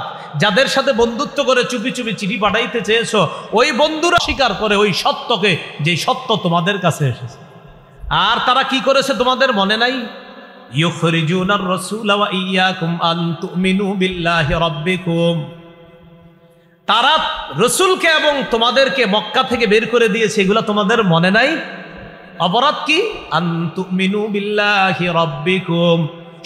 যাদের সাথে বন্ধুত্ব করে চুপি চুপি চিঠি পাঠাইতে চেয়েছ, ওই বন্ধুরা স্বীকার করে ওই সত্যকে, যে সত্য তোমাদের কাছে এসেছে। আর তারা কি করেছে তোমাদের মনে নাই? ইউখরিজুনার রাসূলা ওয়া ইয়্যাকুম আন তুমিনু বিল্লাহি রাব্বিকুম, তারা রসুলকে এবং তোমাদেরকে মক্কা থেকে বের করে দিয়েছে, এগুলো তোমাদের মনে নাই? অপরাধ কি? আন তুমিনু বিল্লাহি রাব্বিকুম,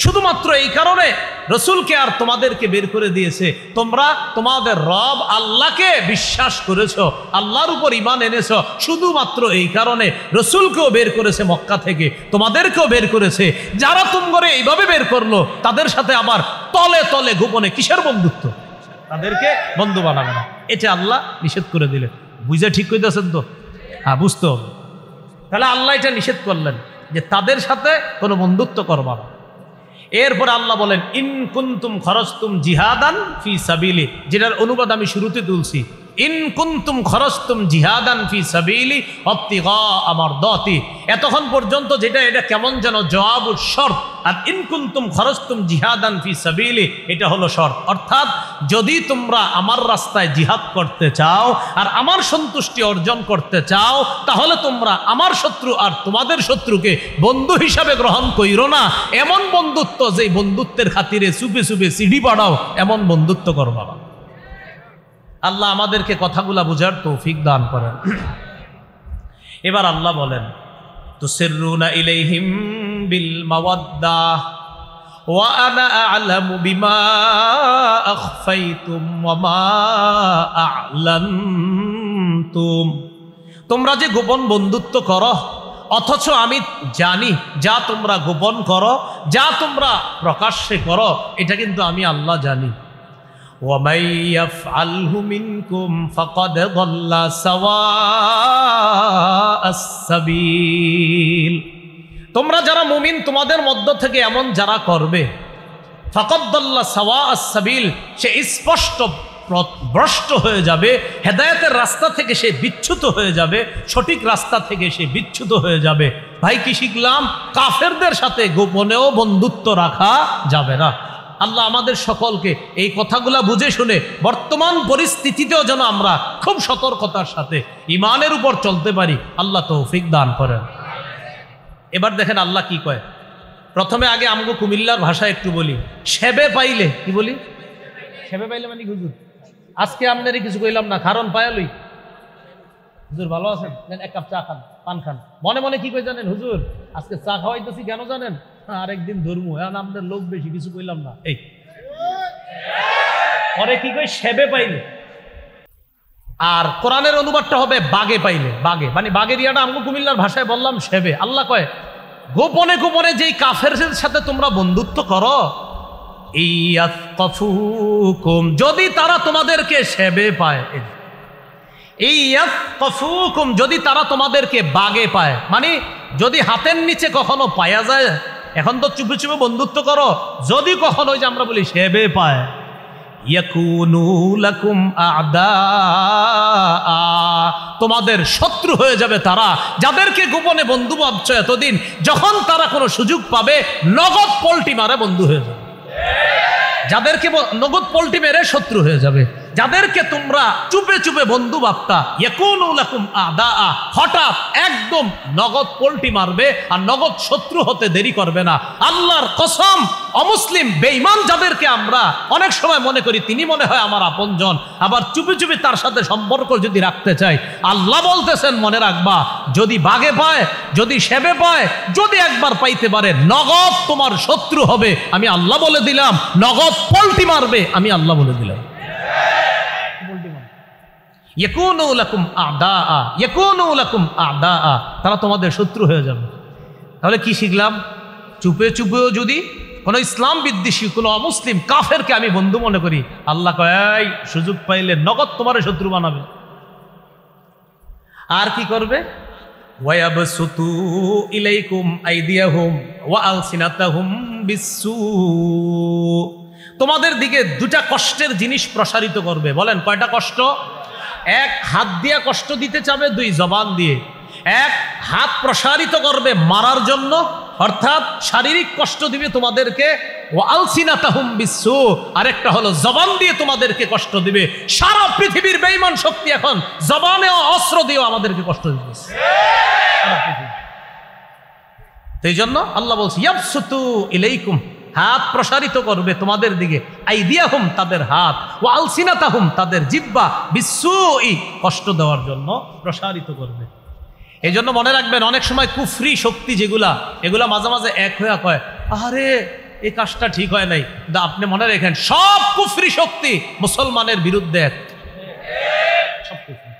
শুধুমাত্র এই কারণে রসুলকে আর তোমাদেরকে বের করে দিয়েছে, তোমরা তোমাদের রব আল্লাহকে বিশ্বাস করেছো, আল্লাহর উপর ঈমান এনেছো, শুধুমাত্র এই কারণে রসুলকেও বের করেছে মক্কা থেকে, তোমাদেরকেও বের করেছে। যারা তোমরা এইভাবে বের করলো, তাদের সাথে আবার তলে তলে গোপনে কিসের বন্ধুত্ব? তাদেরকে বন্ধু বানাবে না, এটা আল্লাহ নিষেধ করে দিলেন। বুঝে ঠিক কইতেছেন তো? হ্যাঁ, বুঝতে হবে। তাহলে আল্লাহ এটা নিষেধ করলেন যে তাদের সাথে কোনো বন্ধুত্ব করবা না। এরপরে আল্লাহ বলেন ইন কুনতুম খরজতুম জিহাদান ফি সাবিলি, যেটার অনুবাদ আমি শুরুতে তুলছি, ইন কুনতুম খরজতুম জিহাদান ফি সাবিলি ইবতিগা মারদাতি, এতক্ষণ পর্যন্ত যেটা এটা কেমন যেন জবাবুর শর্ত, আর ইন কুনতুম খরজতুম জিহাদান ফি সাবিলি এটা হলো শর্ত। অর্থাৎ যদি তোমরা আমার রাস্তায় জিহাদ করতে চাও আর আমার সন্তুষ্টি অর্জন করতে চাও, তাহলে তোমরা আমার শত্রু আর তোমাদের শত্রুকে বন্ধু হিসাবে গ্রহণ কইরো না। এমন বন্ধুত্ব যে বন্ধুত্বের খাতিরে চুপে চুপে সিডি পাঠাও, এমন বন্ধুত্ব করবা না। আল্লাহ আমাদেরকে কথাগুলা বুঝার তৌফিক দান করেন। এবার আল্লাহ বলেন তুসিররুনা ইলাইহিম বিল মাওয়াদ্দাহ ওয়া আনা আ'লামু বিমা আখফাইতুম ওয়া মা আ'লানতুম, তোমরা যে গোপন বন্ধুত্ব করো, অথচ আমি জানি যা তোমরা গোপন করো, যা তোমরা প্রকাশ্যে করো, এটা কিন্তু আমি আল্লাহ জানি। وَمَن يَفْعَلْهُ مِنكُمْ فَقَدْ ضَلَّ سَوَاءَ السَّبِيلِ, তোমরা যারা মুমিন তোমাদের মধ্য থেকে এমন যারা করবে, ফাকাদ দাল্লা সাওয়াআ আস-সাবিল, সে স্পষ্ট ভ্রষ্ট হয়ে যাবে, হেদায়েতের রাস্তা থেকে সে বিচ্যুত হয়ে যাবে, সঠিক রাস্তা থেকে সে বিচ্যুত হয়ে যাবে। ভাই কি শিখলাম? কাফেরদের সাথে গোপনেও বন্ধুত্ব রাখা যাবে না। আল্লাহ আমাদের সকলকে এই কথাগুলা বুঝে শুনে বর্তমান পরিস্থিতিতেও যেন আমরা খুব সতর্কতার সাথে ঈমানের উপর চলতে পারি, আল্লাহ তৌফিক দান করেন। এবার দেখেন আল্লাহ কি কয়। প্রথমে আগে আমগো কুমিল্লার ভাষায় একটু বলি, সেবে পাইলে, কি বলি? সেবে পাইলে মানে হুজুর আজকে আপনারই কিছু কইলাম না, কারণ পায়ালই হুজুর ভালো আছেন, এক কাপ চা খান, পান খান। মনে মনে কি কই জানেন? হুজুর আজকে চা খাওয়াইতেছি কেন জানেন? আরেকদিন ধর্ম, এখন আমাদের লোক বেশি, কিছু কইলাম না। এই পরে কি কই? সেবে পাইলে। আর কোরআনের অনুবাদটা হবে বাগে পাইলে। বাগে মানে বাগের ইয়াটা আমগো কুমিল্লার ভাষায় বললাম সেবে। আল্লাহ কয় গোপনে গোপনে যেই কাফেরদের সাথে তোমরা বন্ধুত্ব করো, ইয়াফকাফুকুম, যদি তারা তোমাদেরকে সেবে পায়, ইয়াফকাফুকুম, যদি তারা তোমাদেরকে বাগে পায়, মানে যদি হাতের নিচে কখনো পায়া যায়, এখন তো চুপে চুপে বন্ধুত্ব করো, যদি কখনো ওই যে আমরা বলি সেবে পায়, ইয়াকুনু লাকুম আ'দা, তোমাদের শত্রু হয়ে যাবে তারা, যাদেরকে গোপনে বন্ধু ভাবছো এতদিন, যখন তারা কোনো সুযোগ পাবে নগদ পল্টি মারে বন্ধু হয়ে যাবে। যাদেরকে নগদ পল্টি মেরে শত্রু হয়ে যাবে, যাদেরকে তোমরা চুপে চুপে বন্ধু ভাবতা, ইয়াকুনু লাকুম আ'দা, হঠাৎ একদম নগদ পল্টি মারবে আর নগদ শত্রু হতে দেরি করবে না। আল্লাহর কসম, অমুসলিম বেঈমান যাদেরকে আমরা অনেক সময় মনে করি তিনি মনে হয় আমার আপনজন, আবার চুপি চুপি তার সাথে সম্পর্ক যদি রাখতে চাই, আল্লাহ বলতেছেন মনে রাখবা, যদি বাগে পায়, যদি সেবে পায়, যদি একবার পাইতে পারে, নগদ তোমার শত্রু হবে, আমি আল্লাহ বলে দিলাম। নগদ পল্টি মারবে, আমি আল্লাহ বলে দিলাম। ইয়াকুনু লাকুম আ'দা, ইয়াকুনু লাকুম আ'দা, তারা তোমাদের শত্রু হয়ে যাবে। তাহলে কি শিখলাম? চুপে চুপেও যদি কোনো ইসলাম বিদ্বেষী কোনো অমুসলিম কাফেরকে আমি বন্ধু মনে করি, আল্লাহ কয় সুযোগ পাইলে নগদ তোমার শত্রু বানাবে। আর কি করবে? ওয়ায়াবসুতু ইলাইকুম আইদিয়াহুম ওয়া আলসিনাতাহুম বিসসু, তোমাদের দিকে দুটা কষ্টের জিনিস প্রসারিত করবে। বলেন কয়টা কষ্ট? এক, হাত দিয়ে কষ্ট দিতে চাবে, দুই, জবান দিয়ে। এক, হাত প্রসারিত করবে মারার জন্য, অর্থাৎ শারীরিক কষ্ট দিবে তোমাদেরকে, ও আলসিনাতাহুম বিসসু, আরেকটা হলো জবান দিয়ে তোমাদেরকে কষ্ট দিবে। সারা পৃথিবীর বেঈমান শক্তি এখন জবানে ও অস্ত্র দিয়েও আমাদেরকে কষ্ট দিতেছে। এই জন্য আল্লাহ বলছে ইয়াবসুতু ইলাইকুম, হাত প্রসারিত করবে তোমাদের দিকে, আইদিয়াহুম, তাদের হাত, ও আলসিনাতাহুম, তাদের জিহ্বা, বিসসুই, কষ্ট দেওয়ার জন্য প্রসারিত করবে। এই জন্য মনে রাখবেন, অনেক সময় কুফরি শক্তি যেগুলা, এগুলা মাঝে মাঝে এক হয়ে কয় আরে এই কাজটা ঠিক হয় নাই, কিন্তু আপনি মনে রাখেন সব কুফরি শক্তি মুসলমানের বিরুদ্ধে এক। সব কুফরি।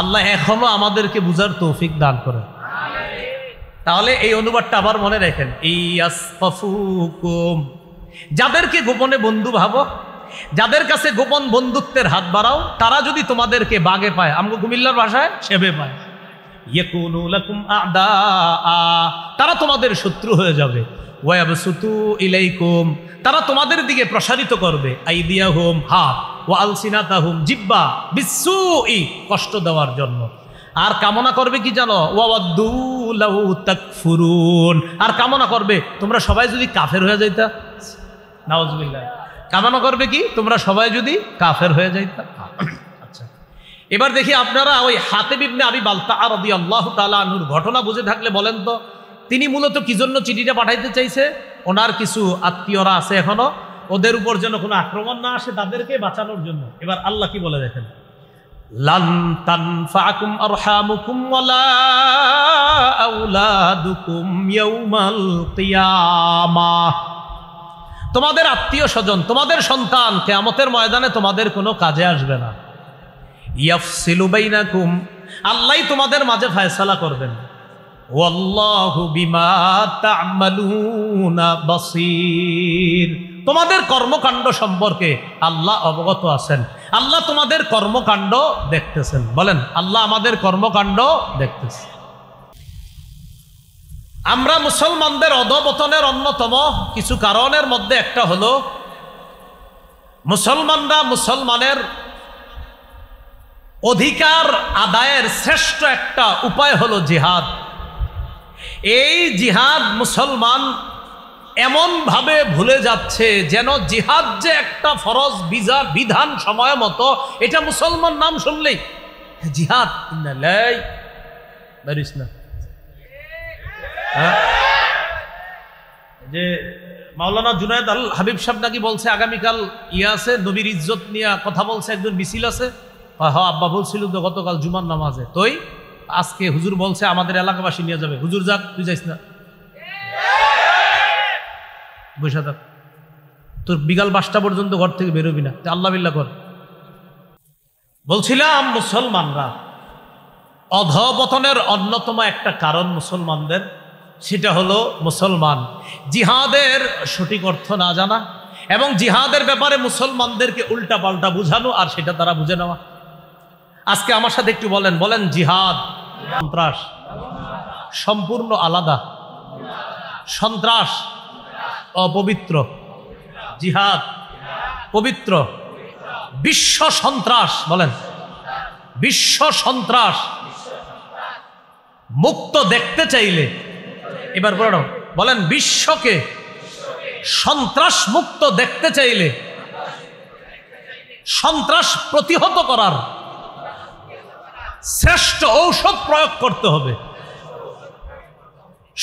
আল্লাহ এখনো আমাদেরকে বুঝার তৌফিক দান করেন। তাহলে এই অনুবাদটা আবার মনে রাখেন, ইয়াসফাফুকুম, যাদেরকে গোপনে বন্ধু ভাবো, যাদের কাছে গোপন বন্ধুত্বের হাত বাড়াও, তারা যদি তোমাদেরকে বাগে পায়, আমগো কুমিল্লার ভাষায় সেবে পায়, ইয়াকুনু লাকুম আ'দা, তারা তোমাদের শত্রু হয়ে যাবে। ওয়ায়াবসুতু ইলাইকুম, তারা তোমাদের দিকে প্রসারিত করবে, আইদিয়াহুম, হাত, ওয়া আলসিনাতাহুম, জিহ্বা, বিসসুই, কষ্ট দেওয়ার জন্য। আর কামনা করবে কি জানো? ওয়াওয়াদ্দু লাউ তাকফুরুন, আর কামনা করবে তোমরা সবাই যদি কাফের হয়ে যাইতা। নাউজুবিল্লাহ। কামনা করবে কি? তোমরা সবাই যদি কাফের হয়ে যাইতা। আচ্ছা, এবার দেখি আপনারা ওই হাতেব ইবনে আবি বালতাআ রাদিয়াল্লাহু তাআলা আনহুর ঘটনা বুঝে থাকলে বলেন তো, তিনি মূলত কি জন্য চিঠিটা পাঠাইতে চাইছে? ওনার কিছু আত্মীয়রা আছে এখনো, ওদের উপর যেন কোনো আক্রমণ না আসে, তাদেরকে বাঁচানোর জন্য। এবার আল্লাহ কি বলে দেখেন, লান তানফাকুম আরহামুকুম ওয়ালা আওলাদুকুম ইয়াউমাল কিয়ামাহ, তোমাদের আত্মীয় স্বজন, তোমাদের সন্তান কিয়ামতের ময়দানে তোমাদের কোনো কাজে আসবে না। ইয়াফসিলু বাইনাকুম, আল্লাহই তোমাদের মাঝে ফয়সালা করবেন। ওয়াল্লাহু বিমা তা'মালুনা বাসীর, তোমাদের কর্মকাণ্ড সম্পর্কে আল্লাহ অবগত আছেন। আল্লাহ তোমাদের কর্মকাণ্ড দেখতেছেন। বলেন আল্লাহ আমাদের কর্মকাণ্ড দেখতেছেন। আমরা মুসলমানদের অধঃপতনের অন্যতম কিছু কারণের মধ্যে একটা হলো, মুসলমানরা মুসলমানের অধিকার আদায়ের শ্রেষ্ঠ একটা উপায় হলো জিহাদ। এই জিহাদ মুসলমান এমনভাবে ভুলে যাচ্ছে যেন জিহাদ যে একটা ফরজ বিধান সময় মতো, এটা মুসলমান নাম শুনলেই জিহাদ, যে মাওলানা জুনায়েদ আল হাবিব সাহেব নাকি বলছে আগামীকাল আছে নবীর ইজ্জত নিয়ে কথা বলছে, একজন মিছিল আছে। হ্যাঁ আব্বা বলছিল তো গতকাল জুমার নামাজে, তোই আজকে হুজুর বলছে আমাদের এলাকাবাসী নিয়ে যাবে। হুজুর যাক, তুই যাইস না, বসে থাক, তোর বিকাল 5টা পর্যন্ত ঘর থেকে বেরোবি না, আল্লাহ বিল্লাহ কর। বলছিলাম মুসলমানরা অধঃপতনের অন্যতম একটা কারণ মুসলমানদের, সেটা হলো মুসলমান জিহাদের সঠিক অর্থ না জানা এবং জিহাদের ব্যাপারে মুসলমানদেরকে উল্টা পাল্টা বুঝানো আর সেটা তারা বুঝে নেওয়া। আজকে আমার সাথে একটু বলেন, বলেন জিহাদ সন্ত্রাস সম্পূর্ণ আলাদা। সন্ত্রাস অপবিত্র, জিহাদ পবিত্র। বিশ্ব সন্ত্রাস, বলেন বিশ্ব সন্ত্রাস মুক্ত দেখতে চাইলে, এবার বলেন বিশ্বকে সন্ত্রাস মুক্ত দেখতে চাইলে সন্ত্রাস প্রতিহত করার শ্রেষ্ঠ ঔষধ প্রয়োগ করতে হবে।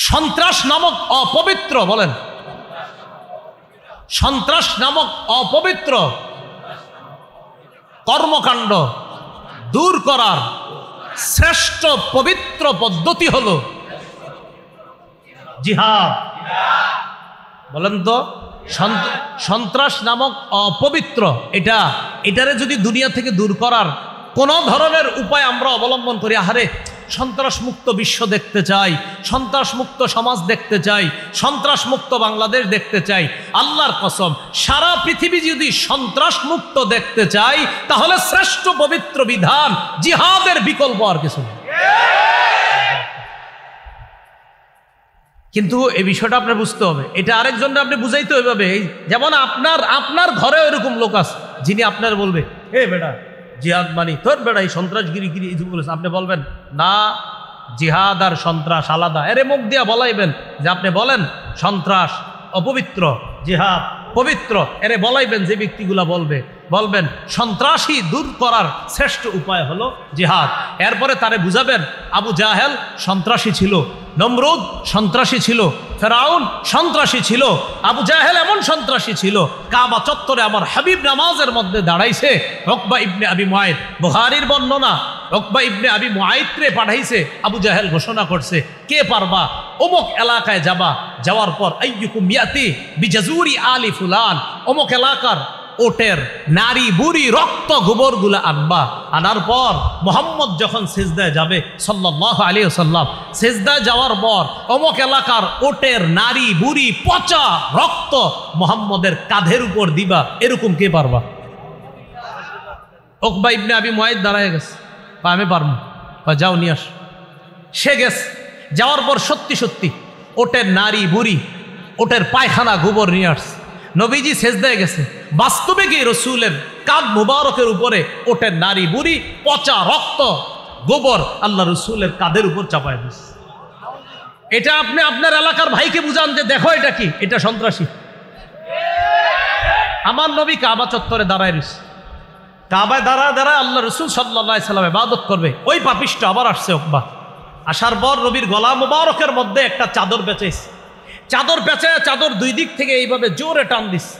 সন্ত্রাস নামক অপবিত্র, বলেন সন্ত্রাস নামক অপবিত্র কর্মকাণ্ড দূর করার শ্রেষ্ঠ পবিত্র পদ্ধতি হলো জিহাদ। বলেন তো, সন্ত্রাস নামক অপবিত্র এটারে যদি দুনিয়া থেকে দূর করার কোন ধরনের উপায় আমরা অবলম্বন করি, আহারে সন্ত্রাস মুক্ত বিশ্ব দেখতে চাই, সন্ত্রাস মুক্ত সমাজ দেখতে চাই, সন্ত্রাস মুক্ত বাংলাদেশ দেখতে চাই, আল্লাহর কসম সারা পৃথিবী যদি সন্ত্রাস মুক্ত দেখতে চাই তাহলে শ্রেষ্ঠ পবিত্র বিধান জিহাদের বিকল্প আর কিছু নেই। কিন্তু এই বিষয়টা আপনার বুঝতে হবে, এটা আরেকজনকে আপনি বুঝাইতে ওইভাবে, যেমন আপনার ঘরে ওইরকম লোক আছে যিনি আপনার বলবে এ বেটা জিহাদ মানি, তোর বেটা এই সন্ত্রাসগিরি গিরি এই বলেছে, আপনি বলবেন না জিহাদ আর সন্ত্রাস আলাদা, এরে মুখ দিয়া বলাইবেন যে আপনি বলেন সন্ত্রাস অপবিত্র, জিহাদ পবিত্র, এরে বলাইবেন যে ব্যক্তিগুলা বলবেন সন্ত্রাসী দূর করার শ্রেষ্ঠ উপায় হলো জিহাদ। এরপরে তারে বুঝাবেন আবু জাহেল সন্ত্রাসী ছিল, নমরুদ সন্ত্রাসী ছিল, ফেরাউন সন্ত্রাসী ছিল, আবু জাহেল এমন সন্ত্রাসী ছিল, কাবা চত্বরে আমার হাবিব নামাজের মধ্যে দাঁড়াইছে, উকবা ইবনে আবি মুআইদ, বুখারীর বর্ণনা, উকবা ইবনে আবি মুআইদরে পাঠাইছে, আবু জাহেল ঘোষণা করছে কে পারবা অমুক এলাকায় যাওয়ার পর আইয়ুকুম ইয়াতি বিজাজুরি আলি ফুলান, অমুক এলাকার ওটের নারী বুড়ি রক্ত গোবরগুলা আনবা, আনার পর মুহাম্মদ যখন সিজদায় যাবে সাল্লাল্লাহু আলাইহি ওয়াসাল্লাম, সিজদায় যাওয়ার পর অমুক এলাকার ওটের নারী বুড়ি পচা রক্ত মুহাম্মদের কাঁধের উপর দিবা, এরকম কে পারবা? উকবা ইবনে আবি মুআইদ দাঁড়ায় গেছে, আমি পারবো, যাও নিয়ে আস। সে গেছে, যাওয়ার পর সত্যি ওটের নারী বুড়ি ওটের পায়খানা গোবর নিয়ে আসছে। নবীজি সেজদায় গেছে, বাস্তবে কি রসুলের কাঁধ মুবারকের উপরে ওটের নারী বুড়ি পচা রক্ত গোবর আল্লাহ রসুলের কাঁধের উপর চাপায় দিচ্ছে। এটা আপনি আপনার এলাকার ভাইকে বুঝান যে দেখো এটা কি, এটা সন্ত্রাসী। আমার নবী কাবা চত্বরে দাঁড়ায় রয়েছে, কাবায় দাঁড়ায় আল্লাহ রসুল সাল্লাল্লাহু আলাইহি সাল্লাম ইবাদত করবে, ওই পাপিষ্ট আবার আসছে উকবা। আসার পর নবীর গলা মুবারকের মধ্যে একটা চাদর বেঁচেছে, চাদর পেঁচায় চাদর দুই দিক থেকে এইভাবে জোরে টান দিছে,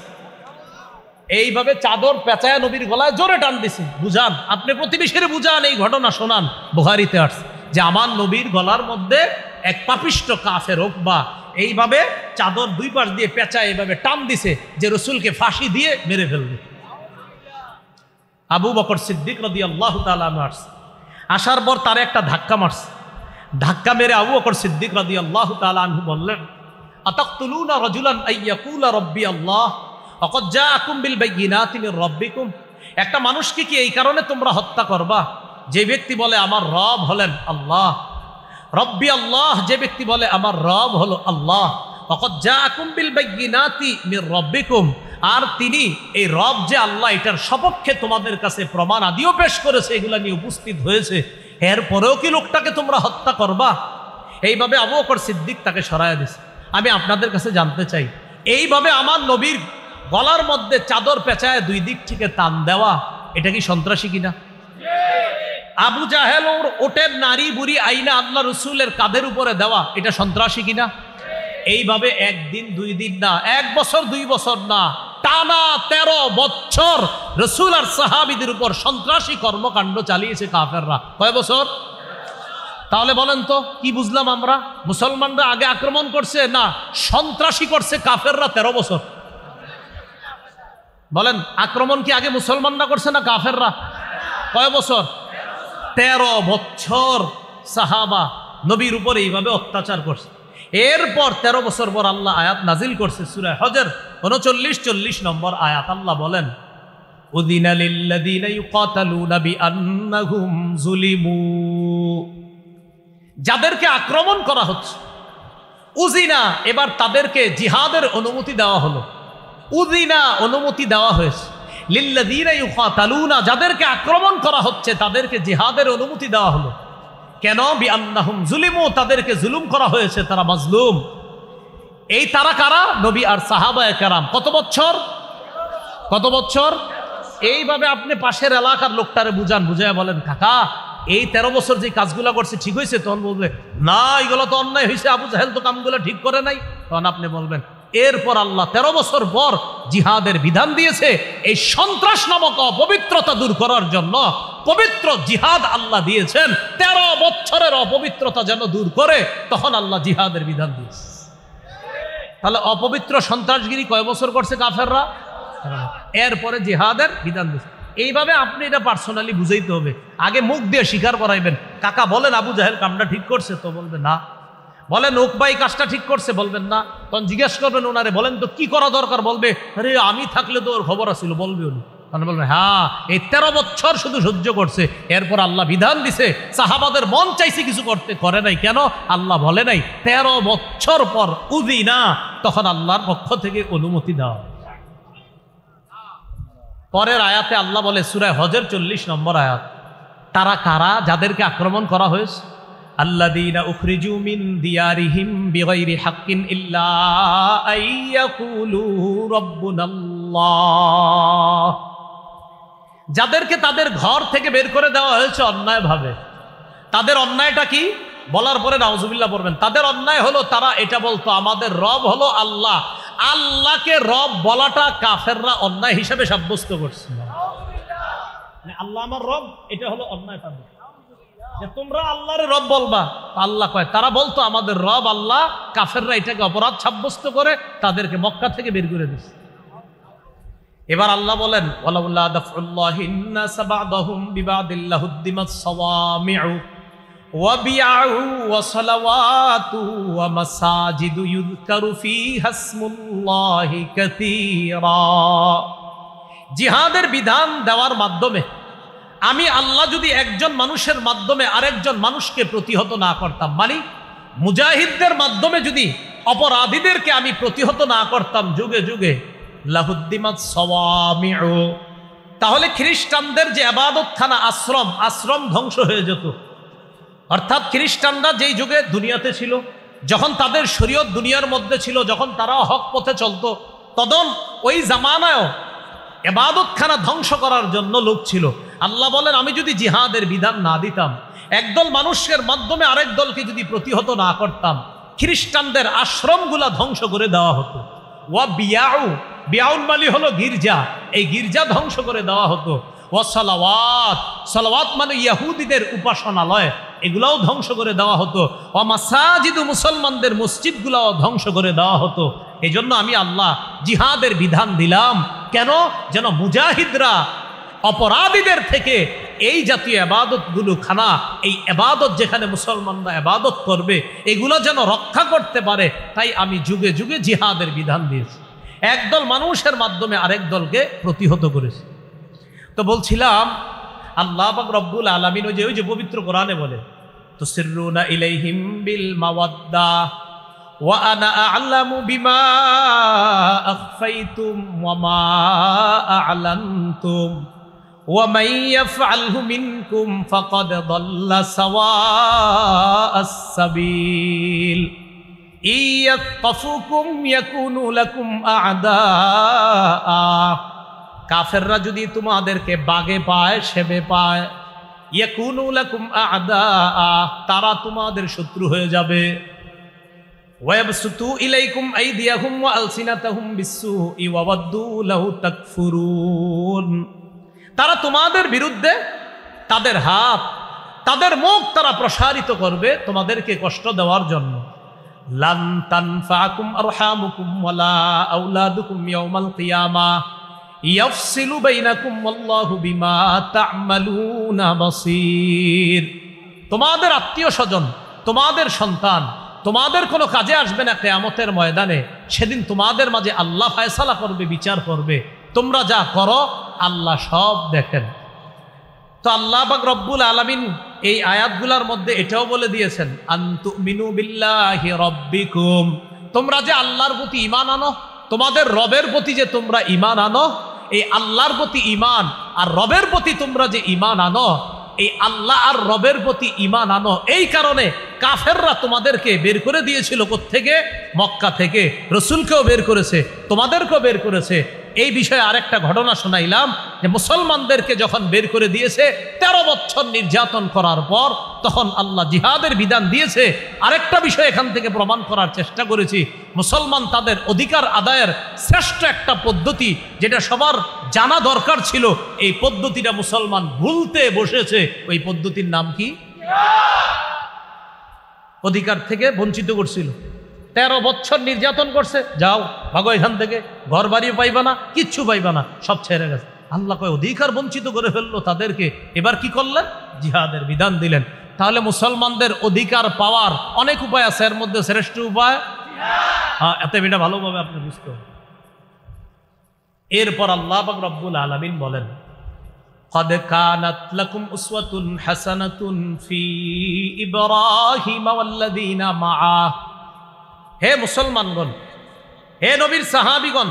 এইভাবে চাদর পেঁচায় নবীর গলায় জোরে টান দিছে। বুঝান, আপনি প্রতিবেশীরে বুঝান, এই ঘটনা শোনান, বুখারীতে আসছে যে আমার নবীর গলার মধ্যে এক পাপিষ্ট কাফের উকবা এইভাবে চাদর দুই পাশ দিয়ে পেঁচায় এইভাবে টান দিছে যে রসুলকে ফাঁসি দিয়ে মেরে ফেলবে। আবু বকর সিদ্দিক রাদিয়াল্লাহু তাআলা আনহু আসছে, আসার পর তার একটা ধাক্কা মারছে, ধাক্কা মেরে আবু বকর সিদ্দিক রাদিয়াল্লাহু তাআলা আনহু বললেন আতাকতুলুনা রাজুলান আইয়াকুলা রাব্বি আল্লাহ ওয়া ক্বাদ জাআকুম বিল বাইয়িনাতি মির রাব্বিকুম, একটা মানুষকে কি এই কারণে তোমরা হত্যা করবা যে ব্যক্তি বলে আমার রব হলেন আল্লাহ, রব্বি আল্লাহ, যে ব্যক্তি বলে আমার রব হলো আল্লাহ, ওয়া ক্বাদ জাআকুম বিল বাইয়িনাতি মির রাব্বিকুম, আর তিনি এই রব যে আল্লাহ এটার সপক্ষে তোমাদের কাছে প্রমাণ আদিও পেশ করেছে, এগুলা নিয়ে উপস্থিত হয়েছে, এরপরেও কি লোকটাকে তোমরা হত্যা করবা? এইভাবে আবু বকর সিদ্দিক তাকে সরায়া দিছে। আমি আপনাদের কাছে জানতে চাই, এইভাবে আমার নবীর গলার মধ্যে চাদর পেঁচায় দুই দিক থেকে টান দেওয়া, এটা কি সন্ত্রাসী কিনা? আবু জাহেল ওর ওটের নারী বুড়ি আইনা আল্লাহ রসুলের কাঁধের উপরে দেওয়া, এটা সন্ত্রাসী কিনা? এইভাবে একদিন দুই দিন না, 1 বছর 2 বছর না, টানা 13 বছর রসুল আর সাহাবীদের উপর সন্ত্রাসী কর্মকাণ্ড চালিয়েছে কাফেররা। কয় বছর? তাহলে বলেন তো কি বুঝলাম আমরা? মুসলমানরা আগে আক্রমণ করছে না সন্ত্রাসী করছে কাফেররা 13 বছর? বলেন, আক্রমণ কি আগে মুসলমানরা করছে না কাফেররা? কয় বছর? 13 বছর সাহাবা নবীর উপর এইভাবে অত্যাচার করছে। এরপর 13 বছর পর আল্লাহ আয়াত নাজিল করছে সূরা হজর 39-40 নম্বর আয়াত। আল্লাহ বলেন উযিনা লিল্লাযীনা ইউকাতালুনা বিআন্নাহুম যুলিমু, যাদেরকে আক্রমণ করা হচ্ছে উযিনা, এবার তাদেরকে জিহাদের অনুমতি দেওয়া হলো। উযিনা অনুমতি দেওয়া হয়েছে, লিল্লাযীনা ইউকাতালুনা, যাদেরকে আক্রমণ করা হচ্ছে তাদেরকে জিহাদের অনুমতি দেওয়া হলো। কেন? বিআন্নাহুম যুলিমু, তাদেরকে জুলুম করা হয়েছে, তারা মাজলুম। এই তারা কারা? নবী আর সাহাবায়ে কেরাম। কত বছর? কত বছর? এইভাবে আপনি পাশের এলাকার লোকটারে বুঝান, বুঝায় বলেন কাকা এই 13 বছর যে কাজগুলো করছে ঠিক হয়েছে, তখন বলবে না এগুলো তো অন্যায় হয়েছে, আবু জাহেল তো কামগুলো ঠিক করে নাই। তখন আপনি বলবেন এরপর আল্লাহ 13 বছর পর জিহাদের বিধান দিয়েছে, এই সন্ত্রাস নামক অপবিত্রতা দূর করার জন্য পবিত্র জিহাদ আল্লাহ দিয়েছেন। 13 বছরের অপবিত্রতা যেন দূর করে, তখন আল্লাহ জিহাদের বিধান দিয়েছে। তাহলে অপবিত্র সন্ত্রাসগিরি কয় বছর করছে কাফেররা? এরপরে জিহাদের বিধান দিয়েছে। এইভাবে আপনি এটা পার্সোনালি বুঝাইতে হবে, আগে মুখ দিয়ে স্বীকার করাইবেন। কাকা বলেন আবু জাহেল কামটা ঠিক করছে, তো বলবে না। বলেন উকবা এই কাজটা ঠিক করছে, বলবেন না। তখন জিজ্ঞেস করবেন ওনারে, বলেন তো কি করা দরকার, বলবে আরে আমি থাকলে তো ওর খবর আছিল, বলবে উনি। বলবেন হ্যাঁ, এই 13 বছর শুধু সহ্য করছে, এরপর আল্লাহ বিধান দিছে, সাহাবাদের মন চাইছে কিছু করতে, করে নাই কেন? আল্লাহ বলে নাই 13 বছর পর উযিনা, তখন আল্লাহর পক্ষ থেকে অনুমতি দাও। পরের আয়াতে আল্লাহ বলে, সূরা হজের 40 নম্বর আয়াত, তারা কারা যাদেরকে আক্রমণ করা হয়েছে? আল্লাযীনা উখরিজু মিন দিয়ারিহিম বিগাইরি হাক্কিন ইল্লা আইয়াকুলু রাব্বুনাল্লাহ, যাদেরকে তাদের ঘর থেকে বের করে দেওয়া হয়েছে অন্যায়ভাবে। তাদের অন্যায়টা কি? বলার পরে নাউজুবিল্লাহ পড়বেন। তাদের অন্যায় হলো তারা এটা বলতো আমাদের রব হলো আল্লাহ। আল্লাহকে রব বলাটা কাফেররা অন্যায় হিসেবে সাব্যস্ত করছে। আল্লাহ আমার রব, এটা হলো অন্যায় তাদের, যে তোমরা আল্লাহর রব বলবা। আল্লাহ কয় তারা বলতো আমাদের রব আল্লাহ, কাফেররা এটাকে অপরাধ সাব্যস্ত করে তাদেরকে মক্কা থেকে বের করে দিচ্ছে। এবার আল্লাহ বলেন, ওয়ালাউলা দাফউল্লাহিন নাস বা'দাহুম বিবা'দিল লাহুদ্দিমাস সাওয়ামি'ু ওয়া বি'উ ওয়া সালাওয়াতু ওয়া মাসাজিদু ইউযকারু ফীহা ইসমুল্লাহি কাসীরা। জিহাদের বিধান দেওয়ার মাধ্যমে আমি আল্লাহ যদি একজন মানুষের মাধ্যমে আরেকজন মানুষকে প্রতিহত না করতাম, মানে মুজাহিদদের মাধ্যমে যদি অপরাধীদেরকে আমি প্রতিহত না করতাম যুগে যুগে, লাহুদ্দিমাত সাওয়ামি'ু, তাহলে খ্রিস্টানদের যে ইবাদতখানা আশ্রম ধ্বংস হয়ে যেত। অর্থাৎ খ্রিস্টানরা যেই যুগে দুনিয়াতে ছিল, যখন তাদের শরীয়ত দুনিয়ার মধ্যে ছিল, যখন তারা হক পথে চলতো, তখন ওই জামানায়ও ইবাদতখানা ধ্বংস করার জন্য লোক ছিল। আল্লাহ বলেন আমি যদি জিহাদের বিধান না দিতাম, একদল মানুষের মাধ্যমে আরেক দলকে যদি প্রতিহত না করতাম, খ্রিস্টানদের আশ্রমগুলা ধ্বংস করে দেওয়া হতো। ওয়া বিয়াউ, বিয়াউল মালি হলো গির্জা, এই গির্জা ধ্বংস করে দেওয়া হতো। ওয়া সালাওয়াত, সালাওয়াত মানে ইহুদিদের উপাসনালয়, এগুলাও ধ্বংস করে দেওয়া হতো। ওয়া মাসাজিদু, মুসলমানদের মসজিদগুলাও ধ্বংস করে দেওয়া হতো। এই জন্য আমি আল্লাহ জিহাদের বিধান দিলাম। কেন? যেন মুজাহিদরা অপরাধীদের থেকে এই জাতীয় ইবাদতগুলো খানা, এই ইবাদত যেখানে মুসলমানরা ইবাদত করবে, এগুলো যেন রক্ষা করতে পারে। তাই আমি যুগে যুগে জিহাদের বিধান দিয়েছি, একদল মানুষের মাধ্যমে আরেক দলকে প্রতিহত করেছি। তো বলছিলাম আল্লাহ পাক রব্বুল আলামিন ওই যে পবিত্র কোরআনে বলে, তুসিরুনা ইলাইহিম বিল মাওয়াদ্দা ওয়া আনা আ'লামু বিমা আখফাইতুম ওয়া মা আ'লানতুম ওয়া মান ইয়াফআলহু মিনকুম ফাকাদ দাল্লা সাওয়াআস সাবিল ইয়াতফুকুম ইয়াকুনু লাকুম আ'দাআ। কাফেররা যদি তোমাদেরকে বাগে পায়, সেবে পায়, ইয়াকুনু লাকুম আ'দাআ, তারা তোমাদের শত্রু হয়ে যাবে। ওয়াবসুতু ইলাইকুম আইদিয়াহুম ওয়া আলসিনাতাহুম বিসসুই ওয়া ওয়াদ্দু লাহু তাকফুরুন, তারা তোমাদের বিরুদ্ধে তাদের হাত, তাদের মুখ তারা প্রসারিত করবে তোমাদেরকে কষ্ট দেওয়ার জন্য। লান তানফাকুম আরহামুকুম ওয়ালা আওলাদুকুম ইয়াউমাল কিয়ামাহ ইয়াফসিলু বাইনাকুম ওয়াল্লাহু বিমা তা'মালুনা বাসীর। তোমাদের আত্মীয় স্বজন, তোমাদের সন্তান, তোমাদের কোনো কাজে আসবে না কিয়ামতের ময়দানে। সেদিন তোমাদের মাঝে আল্লাহ ফয়সালা করবে, বিচার করবে। তোমরা যা করো আল্লাহ সব দেখেন। তো আল্লাহ পাক রব্বুল আলামিন এই আয়াতগুলোর মধ্যে এটাও বলে দিয়েছেন, আনতুমিনু বিল্লাহি রাব্বিকুম, তোমরা যে আল্লাহর প্রতি ঈমান আনো, তোমাদের রবের প্রতি যে তোমরা ঈমান আনো, এই আল্লাহর প্রতি ঈমান আর রবের প্রতি তোমরা যে ঈমান আনো, এই আল্লাহ আর রবের প্রতি ঈমান আনো। এই কারণে কাফেররা তোমাদেরকে বের করে দিয়েছিল কোত্থেকে? মক্কা থেকে। রসুলকেও বের করেছে, তোমাদেরকেও বের করেছে। এই বিষয়ে আরেকটা ঘটনা শোনাইলাম যে মুসলমানদেরকে যখন বের করে দিয়েছে 13 বছর নির্যাতন করার পর, তখন আল্লাহ জিহাদের বিধান দিয়েছে। আরেকটা বিষয় এখান থেকে প্রমাণ করার চেষ্টা করেছি, মুসলমান তাদের অধিকার আদায়ের শ্রেষ্ঠ একটা পদ্ধতি যেটা সবার জানা দরকার ছিল, এই পদ্ধতিটা মুসলমান ভুলতে বসেছে। ওই পদ্ধতির নাম কি? অধিকার থেকে বঞ্চিত করছিল, 13 বছর নির্যাতন করছে, যাও ভাগো এখান থেকে, ঘর বাড়িও পাইবা না, কিচ্ছু পাইবা না, সব ছেড়ে গেছে। আল্লাহ কয় অধিকার বঞ্চিত করে ফেললো তাদেরকে। এবার কি করলেন? জিহাদের বিধান দিলেন। তাহলে মুসলমানদের অধিকার পাওয়ার অনেক উপায় আছে, এর মধ্যে শ্রেষ্ঠ উপায়, এত এটা ভালোভাবে আপনি বুঝতে হবে। এরপর আল্লাহ পাক রব্বুল আলামিন বলেন, قد كانت لكم أسوة حسنة في إبراهيم والذين معه। হে মুসলমানগণ, হে নবীর সাহাবীগণ,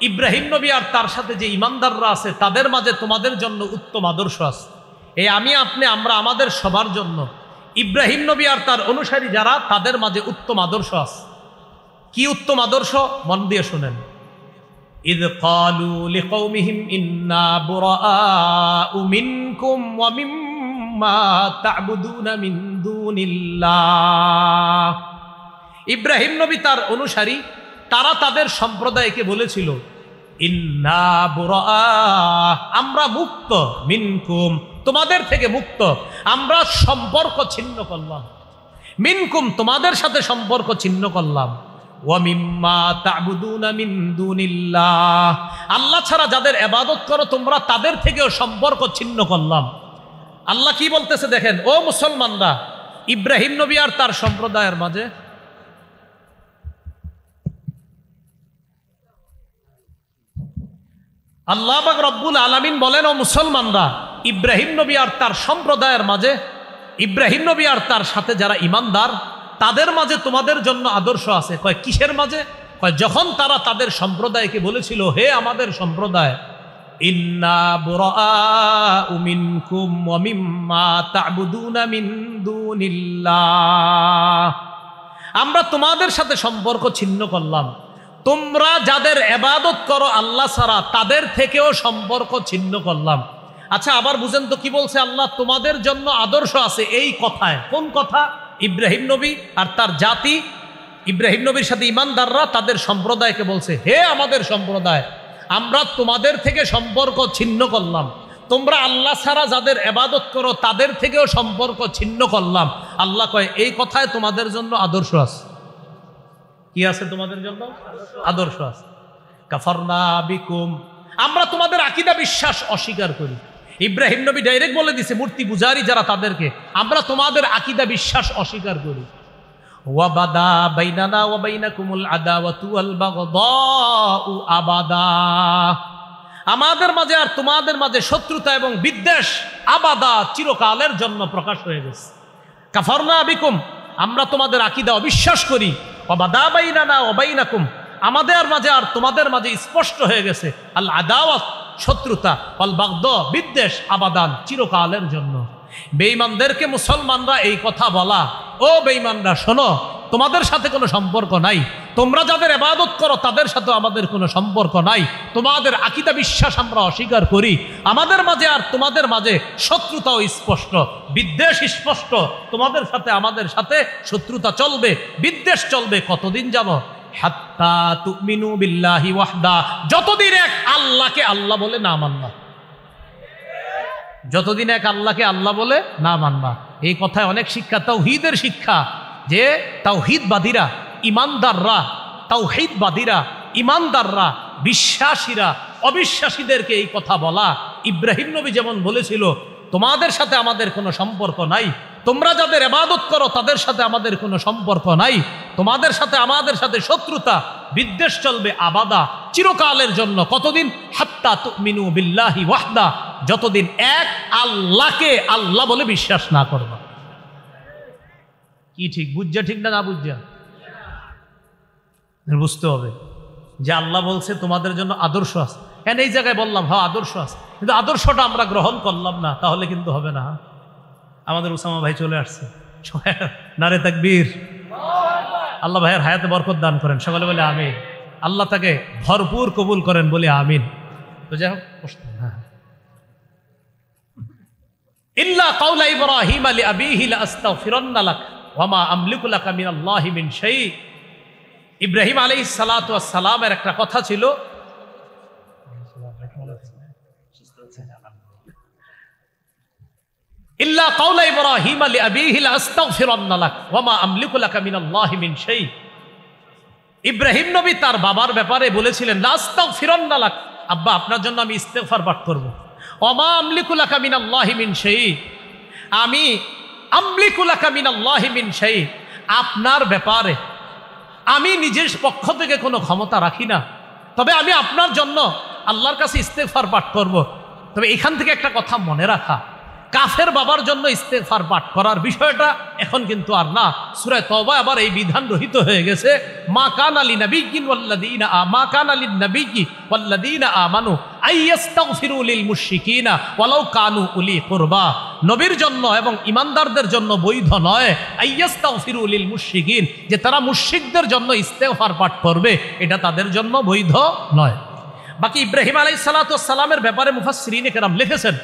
ইব্রাহিম নবী আর তার সাথে যে ইমানদাররা আছে তাদের মাঝে তোমাদের জন্য উত্তম আদর্শ আছে। এই আমি আপনি আমরা আমাদের সবার জন্য ইব্রাহিম নবী আর তার অনুসারী যারা তাদের মাঝে উত্তম আদর্শ আছে। কি উত্তম আদর্শ? মন দিয়ে শুনেন। إذ قالوا لقومهم إنا براء منكم ومما تعبدون من دون الله। ইব্রাহিম নবী তার অনুসারী তারা তাদের সম্প্রদায়কে বলেছিল, ইন্না বুরাআ, আমরা মুক্ত, মিনকুম, তোমাদের থেকে মুক্ত, আমরা সম্পর্ক ছিন্ন করলাম, মিনকুম, তোমাদের সাথে সম্পর্ক ছিন্ন করলাম, ওয়া মিম্মা তা'বুদুনা মিন দুনিল্লাহ, আল্লাহ ছাড়া যাদের ইবাদত করো তোমরা তাদের থেকেও সম্পর্ক ছিন্ন করলাম। আল্লাহ কি বলতেছে দেখেন, ও মুসলমানরা, ইব্রাহিম নবী আর তার সম্প্রদায়ের মাঝে আল্লাহ পাক রব্বুল আলামিন বলেন, ও মুসলমানরা, ইব্রাহিম নবী আর তার সম্প্রদায়ের মাঝে, ইব্রাহিম নবী আর তার সাথে যারা ঈমানদার তাদের মাঝে তোমাদের জন্য আদর্শ আছে। কয় কিসের মাঝে? কয় যখন তারা তাদের সম্প্রদায়কে বলেছিল, হে আমাদের সম্প্রদায়, ইন্না বুরাআউ মিনকুম ওয়া মিম্মা তা'বুদুনা মিন দুনিল্লাহ, আমরা তোমাদের সাথে সম্পর্ক ছিন্ন করলাম, তোমরা যাদের ইবাদত করো আল্লাহ ছাড়া তাদের থেকেও সম্পর্ক ছিন্ন করলাম। আচ্ছা, আবার বুঝেন তো কি বলছে আল্লাহ, তোমাদের জন্য আদর্শ আছে এই কথায়। কোন কথা? ইব্রাহিম নবী আর তার জাতি, ইব্রাহিম নবীর সাথে ঈমানদাররা তাদের সম্প্রদায়কে বলছে, হে আমাদের সম্প্রদায়, আমরা তোমাদের থেকে সম্পর্ক ছিন্ন করলাম, তোমরা আল্লাহ ছাড়া যাদের ইবাদত করো তাদের থেকেও সম্পর্ক ছিন্ন করলাম। আল্লাহ কয় এই কথায় তোমাদের জন্য আদর্শ আছে। কি আছে তোমাদের জন্য? আদর্শ আছে। কাফারনা বিকুম, আমরা তোমাদের আকীদা বিশ্বাস অস্বীকার করি। ইব্রাহিম নবী ডাইরেক্ট বলে দিছে মূর্তি পূজারী যারা তাদেরকে, আমরা তোমাদের আকীদা বিশ্বাস অস্বীকার করি। ওয়া বাদা বাইনানা ওয়া বাইনাকুমুল আদাওয়াতু ওয়াল বাগদাউ আবাদা, আমাদের মাঝে আর তোমাদের মাঝে শত্রুতা এবং বিদ্বেষ আবাদা, চিরকালের জন্য প্রকাশ হয়ে গেছে। কাফারনা বিকুম, আমরা তোমাদের আকীদা অবিশ্বাস করি। ওয়া বাদা বাইনানা ওয়া বাইনাকুম, আমাদের মাঝে আর তোমাদের মাঝে স্পষ্ট হয়ে গেছে আল আদাওয়াত, শত্রুতা, অল বাগদ, বিদ্বেষ, আবাদান, চিরকালের জন্য। বেঈমানদেরকে মুসলমানরা এই কথা বলা, ও বেঈমানরা শোনো, তোমাদের সাথে কোনো সম্পর্ক নাই, তোমরা যাদের ইবাদত করো তাদের সাথে আমাদের কোনো সম্পর্ক নাই, তোমাদের আকীদা বিশ্বাস আমরা অস্বীকার করি, আমাদের মাঝে আর তোমাদের মাঝে শত্রুতাও স্পষ্ট, বিদ্বেষ স্পষ্ট, তোমাদের সাথে আমাদের সাথে শত্রুতা চলবে, বিদ্বেষ চলবে। কতদিন জানো? হাত্তা তুমিনু বিল্লাহি ওয়াহদা, যতদিন এক আল্লাহকে আল্লাহ বলে না মানবা, যতদিন এক আল্লাহকে আল্লাহ বলে না মানবা। এই কথায় অনেক শিক্ষা, তাওহীদের শিক্ষা, যে তাওহীদবাদীরা, ইমানদাররা, তাওহীদবাদীরা, ইমানদাররা, বিশ্বাসীরা অবিশ্বাসীদেরকে এই কথা বলা। ইব্রাহিম নবী যেমন বলেছিল, তোমাদের সাথে আমাদের কোনো সম্পর্ক নাই, তোমরা যাদের ইবাদত করো তাদের সাথে আমাদের কোনো সম্পর্ক নাই, তোমাদের সাথে আমাদের সাথে শত্রুতা, বিদ্বেষ চলবে আবাদা, চিরকালের জন্য। কতদিন? হাত্তা তুমিনু বিল্লাহি ওয়াহদা, যতদিন এক আল্লাহকে আল্লাহ বলে বিশ্বাস না করবা। কি ঠিক বুঝছা? ঠিক না না বুঝছা? বুঝতে হবে যে আল্লাহ বলছে তোমাদের জন্য আদর্শ আছে। কেন এই জায়গায় বললাম হ্যাঁ আদর্শ আছে, কিন্তু আদর্শটা আমরা গ্রহণ করলাম না, তাহলে কিন্তু হবে না। আমাদের উসামা ভাই চলে আসছে, নারে তাকবীর। আল্লাহ ভাইয়ের হায়াতে বরকত দান করেন, সকলে বলে আমিন। আল্লাহ তাকে ভরপুর কবুল করেন, বলে আমিন। তো যাই হোক, ইল্লা কাউলা ইব্রাহিম লি আবিহি লা আস্তাগফিরান্না লাক ওয়া মা আমলিকু লাকা মিনাল্লাহি মিন শাই। ইব্রাহিম আলাইহিস সালাতু ওয়াস সালামের একটা কথা ছিল, ইল্লা কাউলা ইব্রাহিম লি আবিহি লা আস্তাগফিরান্না লাক ওয়া মা আমলিকু লাকা মিনাল্লাহি মিন শাই। ইব্রাহিম নবী তার বাবার ব্যাপারে বলেছিলেন, লা আস্তাগফিরান্না লাক, আব্বা আপনার জন্য আমি ইস্তেগফার পাঠ করব। ওয়া মা আমলিকু লাকা মিনাল্লাহি মিন শাই, আমি আমলিকু লাকা মিনাল্লাহি মিন শাই, আপনার ব্যাপারে আমি নিজের পক্ষ থেকে কোনো ক্ষমতা রাখি না, তবে আমি আপনার জন্য আল্লাহর কাছে ইস্তেগফার পাঠ করব। তবে এখান থেকে একটা কথা মনে রাখা, কাফের বাবার জন্য ইস্তেগফার পাঠ করার বিষয়টা এখন কিন্তু আর না। সূরা তওবা আবার এই বিধান রহিত হয়ে গেছে, মা কানা লিনাবিয়্যিন ওয়াল্লাযীনা মা কানা লিন্নাবিয়্যি ওয়াল্লাযীনা আমানু আইয়াস্তাগফিরু লিল মুশরিকিনা ওয়ালাউ কানু উলি কুরবা। নবীর জন্য এবং ঈমানদারদের জন্য বৈধ নয় আইয়াস্তাগফিরু লিল মুশরিকিন, যে তারা মুশরিকদের জন্য ইস্তেগফার পাঠ করবে, এটা তাদের জন্য বৈধ নয়। বাকি ইব্রাহিম আলাইহিস সালাতু ওয়াস সালামের ব্যাপারে মুফাসসিরিনে কেরাম লিখেছেন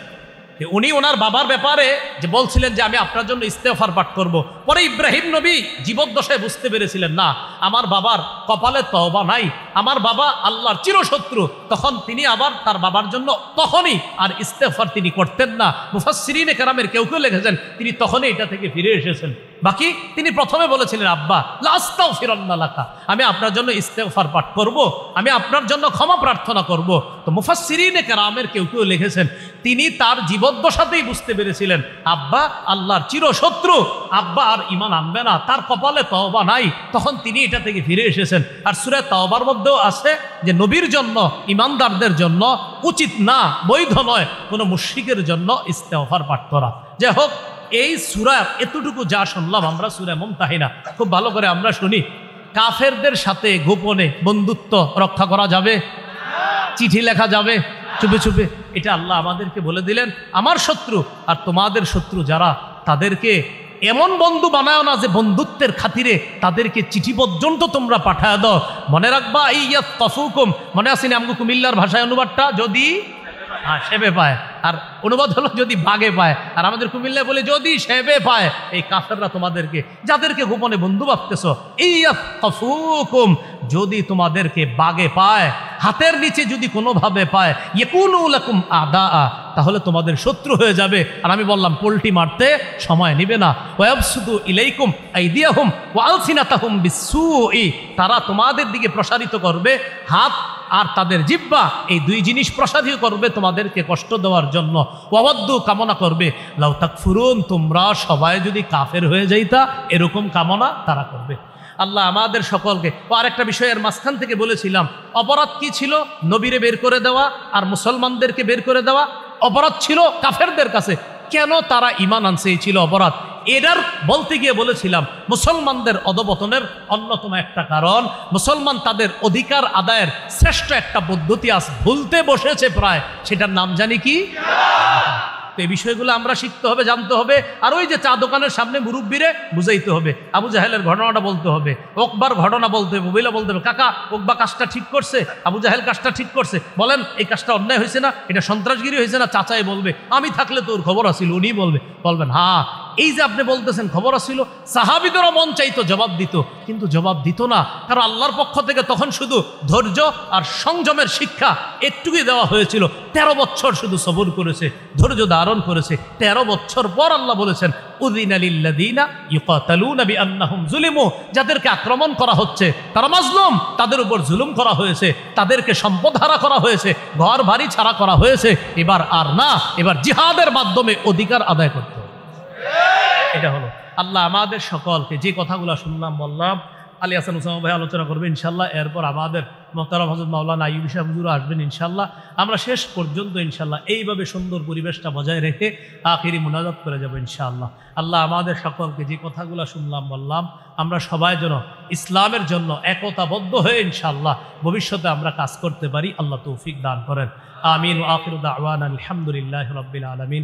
উনি ওনার বাবার ব্যাপারে যে বলছিলেন যে আমি আপনার জন্য ইস্তেগফার পাঠ করব। পরে ইব্রাহিম নবী জীবদ্দশায় বুঝতে পেরেছিলেন না, আমার বাবার কপালে তওবা নাই, আমার বাবা আল্লাহর চিরশত্রু। তখন তিনি আবার তার বাবার জন্য তখনই আর ইস্তেগফার তিনি করতেন না। মুফাসসিরিনে কেরামের কেউ কেউ লিখেছেন তিনি তখনই এটা থেকে ফিরে এসেছেন। বাকি তিনি প্রথমে বলেছিলেন, আব্বা লা আস্তাগফিরুল্লাহ লাকা, আমি আপনার জন্য ইস্তেগফার পাঠ করব, আমি আপনার জন্য ক্ষমা প্রার্থনা করব। তো মুফাসসিরিনে কেরামের কেউ কেউ লিখেছেন তিনি তার জীবদ্দশাতেই বুঝতে পেরেছিলেন আব্বা আল্লাহর চিরশত্রু, আব্বা আর ঈমান আনবে না, তার কপালে তওবা নাই। তখন তিনি এটা থেকে ফিরে এসেছেন। আর সূরা তওবার মধ্যেও আছে যে নবীর জন্য, ঈমানদারদের জন্য উচিত না, বৈধ নয় কোনো মুশরিকের জন্য ইস্তেগফার পাঠ করা। যাই হোক, এই সূরা এতটুকু যা শুনলাম আমরা সূরা মুমতাহিনা, খুব ভালো করে আমরা শুনি। কাফেরদের সাথে গোপনে বন্ধুত্ব রক্ষা করা যাবে? চিঠি লেখা যাবে চুপে চুপে? এটা আল্লাহ আমাদেরকে বলে দিলেন, আমার শত্রু আর তোমাদের শত্রু যারা, তাদেরকে এমন বন্ধু বানায় না যে বন্ধুত্বের খাতিরে তাদেরকে চিঠি পর্যন্ত তোমরা পাঠায় দাও। মনে রাখবা ইয়াত তফুকুম, মনে আসেনি আমগো কুমিল্লার ভাষায় অনুবাদটা, যদি সেবে পায়, আর অনুবাদ হলো যদি বাগে পায়, আর আমাদের কুমিল্লায় বলে যদি সেবে পায়। এই কাফেররা তোমাদেরকে, যাদেরকে গোপনে বন্ধু ভাবতেছো, ইয়াত তফুকুম, যদি তোমাদেরকে বাগে পায়, হাতের নিচে যদি কোনোভাবে পায়, ইয়াকুনু লাকুম আদা, তাহলে তোমাদের শত্রু হয়ে যাবে। আর আমি বললাম পোল্টি মারতে সময় নেবে না। ওয়াবসুতু ইলাইকুম আইদিয়াহুম ওয়া আলসিনাতাহুম বিসসুই, তারা তোমাদের দিকে প্রসারিত করবে হাত আর তাদের জিহ্বা, এই দুই জিনিস প্রসারিত করবে তোমাদেরকে কষ্ট দেওয়ার জন্য। ওয়াওয়াদ্দু, কামনা করবে, লাউ তাকফুরুন, তোমরা সবাই যদি কাফের হয়ে যাইতা, এরকম কামনা তারা করবে। আল্লাহ আমাদের সকলকে। ও আরেকটা বিষয়ের মাঝখান থেকে বলেছিলাম, অপরাধ কি ছিল? নবীরে বের করে দেওয়া আর মুসলমানদেরকে বের করে দেওয়া অপরাধ ছিল কাফেরদের কাছে। কেন তারা ঈমান আনছে এই ছিল অপরাধ। এটার বলতে গিয়ে বলেছিলাম মুসলমানদের অধপতনের অন্যতম একটা কারণ, মুসলমান তাদের অধিকার আদায়ের শ্রেষ্ঠ একটা পদ্ধতি আজ ভুলতে বসেছে প্রায়, সেটার নাম জানি কি? তো এই বিষয়গুলো আমরা শিখতে হবে, জানতে হবে। আর ওই যে চা দোকানের সামনে মুরব্বীরে বুঝাইতে হবে, আবু জাহেলের ঘটনাটা বলতে হবে, ওকবার ঘটনা বলতে হবে, বইলা বলতে হবে, কাকা ওকবা কাজটা ঠিক করছে, আবু জাহেল কাজটা ঠিক করছে, বলেন এই কাজটা অন্যায় হয়েছে না, এটা সন্ত্রাসগিরি হয়েছে না? চাচাই বলবে, আমি থাকলে তোর খবর আসিল, উনি বলবেন হ্যাঁ এই যে আপনি বলতেছেন খবর আসিল। সাহাবীদেরও মন চাইতো জবাব দিত, কিন্তু জবাব দিত না, কারণ আল্লাহর পক্ষ থেকে তখন শুধু ধৈর্য আর সংযমের শিক্ষা একটুকুই দেওয়া হয়েছিল। 13 বছর শুধু সবর করেছে, ধৈর্য ধারণ করেছে। 13 বছর পর আল্লাহ বলেছেন উযিনা লিল্লাযীনা ইউকাতালুনা বিআন্নাহুম যুলিমু, যাদেরকে আক্রমণ করা হচ্ছে তারা মাজলুম, তাদের উপর জুলুম করা হয়েছে, তাদেরকে সম্পদ হারা করা হয়েছে, ঘর বাড়ি ছাড়া করা হয়েছে। এবার আর না, এবার জিহাদের মাধ্যমে অধিকার আদায় করতে হবে। এটা হলো। আল্লাহ আমাদের সকলকে, যে কথাগুলো শুনলাম বললাম, আলী হাসান উসামা ভাই আলোচনা করবে ইনশাল্লাহ, এরপর আমাদের মোহতারাম হযরত মাওলানা আইয়ুব সাহেব হুজুর আসবেন ইনশাল্লাহ। আমরা শেষ পর্যন্ত ইনশাল্লাহ এইভাবে সুন্দর পরিবেশটা বজায় রেখে আখিরি মুনাজাত করে যাব ইনশাআল্লাহ। আল্লাহ আমাদের সকলকে, যে কথাগুলো শুনলাম বললাম, আমরা সবাই যেন ইসলামের জন্য একতাবদ্ধ হয়ে ইনশাআল্লাহ ভবিষ্যতে আমরা কাজ করতে পারি, আল্লাহ তৌফিক দান করেন। আমিন। ওয়া আখিরু দাওয়ানা আলহামদুলিল্লাহি রাব্বিল আলামিন।